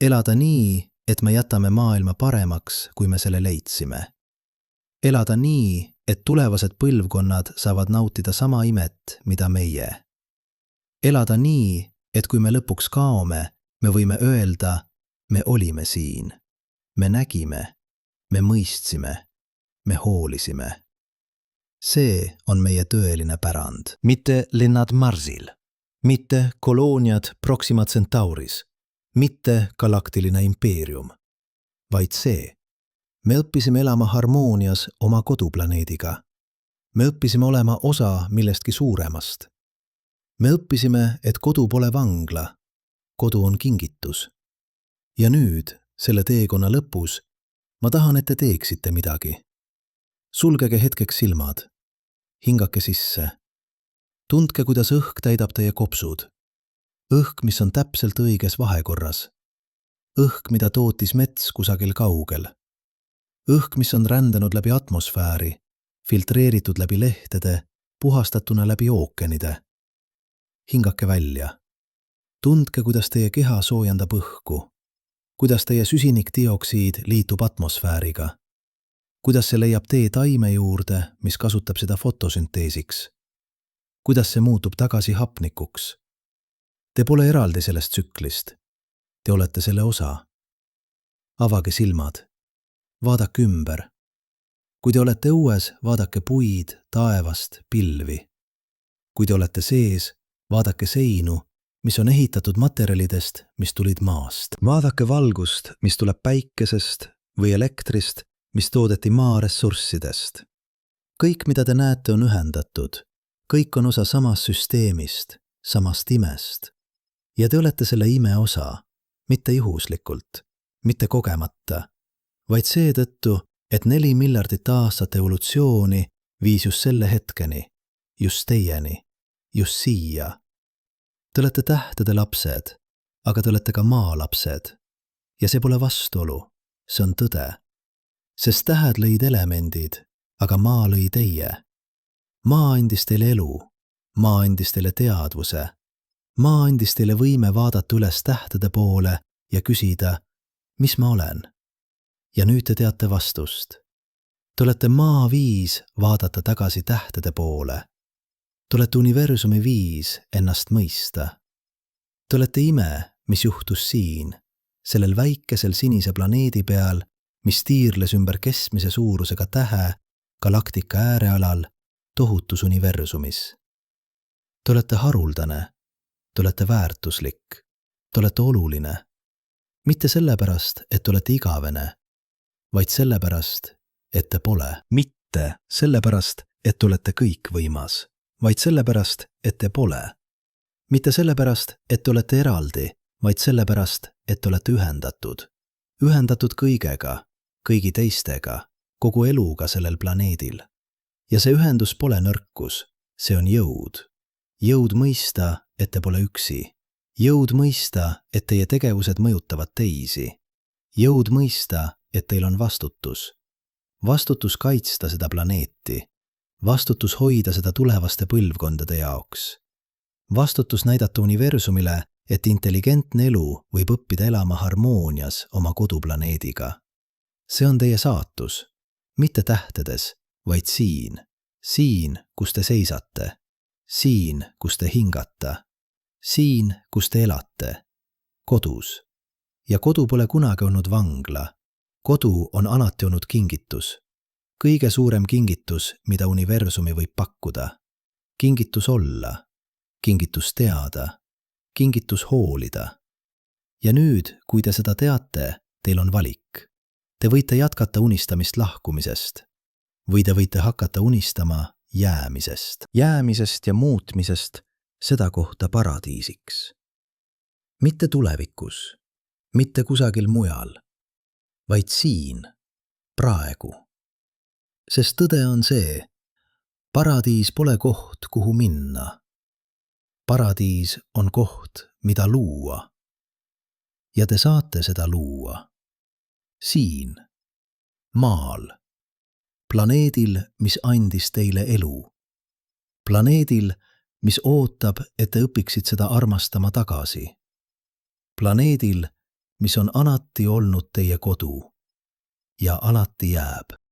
Elada nii, et me jätame maailma paremaks, kui me selle leidsime. Elada nii, et tulevased põlvkonnad saavad nautida sama imet, mida meie. Elada nii, et kui me lõpuks kaome, me võime öelda, me olime siin. Me nägime, me mõistsime, me hoolisime. See on meie tõeline pärand. Mitte linnad Marsil, mitte kolooniad Proxima Centauris, mitte galaktiline impeerium, vaid see. Me õppisime elama harmoonias oma koduplaneediga. Me õppisime olema osa millestki suuremast. Me õppisime, et kodu pole vangla, kodu on kingitus. Ja nüüd, selle teekonna lõpus, ma tahan, et te teeksite midagi. Sulgege hetkeks silmad, hingake sisse. Tundke, kuidas õhk täidab teie kopsud. Õhk, mis on täpselt õiges vahekorras. Õhk, mida tootis mets kusagil kaugel. Õhk, mis on rändanud läbi atmosfääri, filtreeritud läbi lehtede, puhastatuna läbi ookeanide. Hingake välja. Tundke, kuidas teie keha soojendab õhku. Kuidas teie süsinikdioksiid liitub atmosfääriga. Kuidas see leiab tee taime juurde, mis kasutab seda fotosünteesiks. Kuidas see muutub tagasi hapnikuks. Te pole eraldi sellest tsüklist. Te olete selle osa. Avage silmad. Vaadake ümber. Kui te olete õues, vaadake puid, taevast, pilvi. Kui te olete sees, vaadake seinu, mis on ehitatud materjalidest, mis tulid maast. Vaadake valgust, mis tuleb päikesest või elektrist, mis toodeti maa ressurssidest. Kõik, mida te näete, on ühendatud. Kõik on osa samast süsteemist, samast imest. Ja te olete selle ime osa, mitte juhuslikult, mitte kogemata, vaid seetõttu, et 4 miljardit aastat evolutsiooni viis just selle hetkeni, just teieni, just siia. Te olete tähtede lapsed, aga te olete ka maa lapsed. Ja see pole vastuolu, see on tõde. Sest tähed lõid elemendid, aga maa lõi teie. Maa andis teile elu, maa andis teile teadvuse, maa andis teile võime vaadata üles tähtede poole ja küsida, mis ma olen? Ja nüüd te teate vastust. Te olete maa viis vaadata tagasi tähtede poole. Te olete universumi viis ennast mõista. Te olete ime, mis juhtus siin, sellel väikesel sinise planeedi peal, mis tiirles ümber keskmise suurusega tähe, galaktika äärealal, tohutus universumis. Te olete haruldane, te olete väärtuslik, te olete oluline. Mitte sellepärast, et te olete igavene, vaid sellepärast, et te pole. Mitte sellepärast, et te olete kõikvõimas, vaid sellepärast, et te pole. Mitte sellepärast, et te olete eraldi, vaid sellepärast, et te olete ühendatud. Ühendatud kõigega, kõigi teistega, kogu eluga sellel planeedil. Ja see ühendus pole nõrkus, see on jõud. Jõud mõista, et te pole üksi. Jõud mõista, et teie tegevused mõjutavad teisi. Jõud mõista, et teil on vastutus. Vastutus kaitsta seda planeeti. Vastutus hoida seda tulevaste põlvkondade jaoks. Vastutus näidata universumile, et intelligentne elu võib õppida elama harmoonias oma koduplaneediga. See on teie saatus, mitte tähtedes, vaid siin. Siin, kus te seisate. Siin, kus te hingata. Siin, kus te elate. Kodus. Ja kodu pole kunagi olnud vangla. Kodu on alati olnud kingitus. Kõige suurem kingitus, mida universumi võib pakkuda. Kingitus olla. Kingitus teada. Kingitus hoolida. Ja nüüd, kui te seda teate, teil on valik. Te võite jätkata unistamist lahkumisest. Või te võite hakata unistama jäämisest. Jäämisest ja muutmisest seda kohta paradiisiks. Mitte tulevikus, mitte kusagil mujal, vaid siin, praegu. Sest tõde on see, paradiis pole koht, kuhu minna. Paradiis on koht, mida luua. Ja te saate seda luua. Siin, maal. Planeedil, mis andis teile elu. Planeedil, mis ootab, et te õpiksid seda armastama tagasi. Planeedil, mis on alati olnud teie kodu ja alati jääb.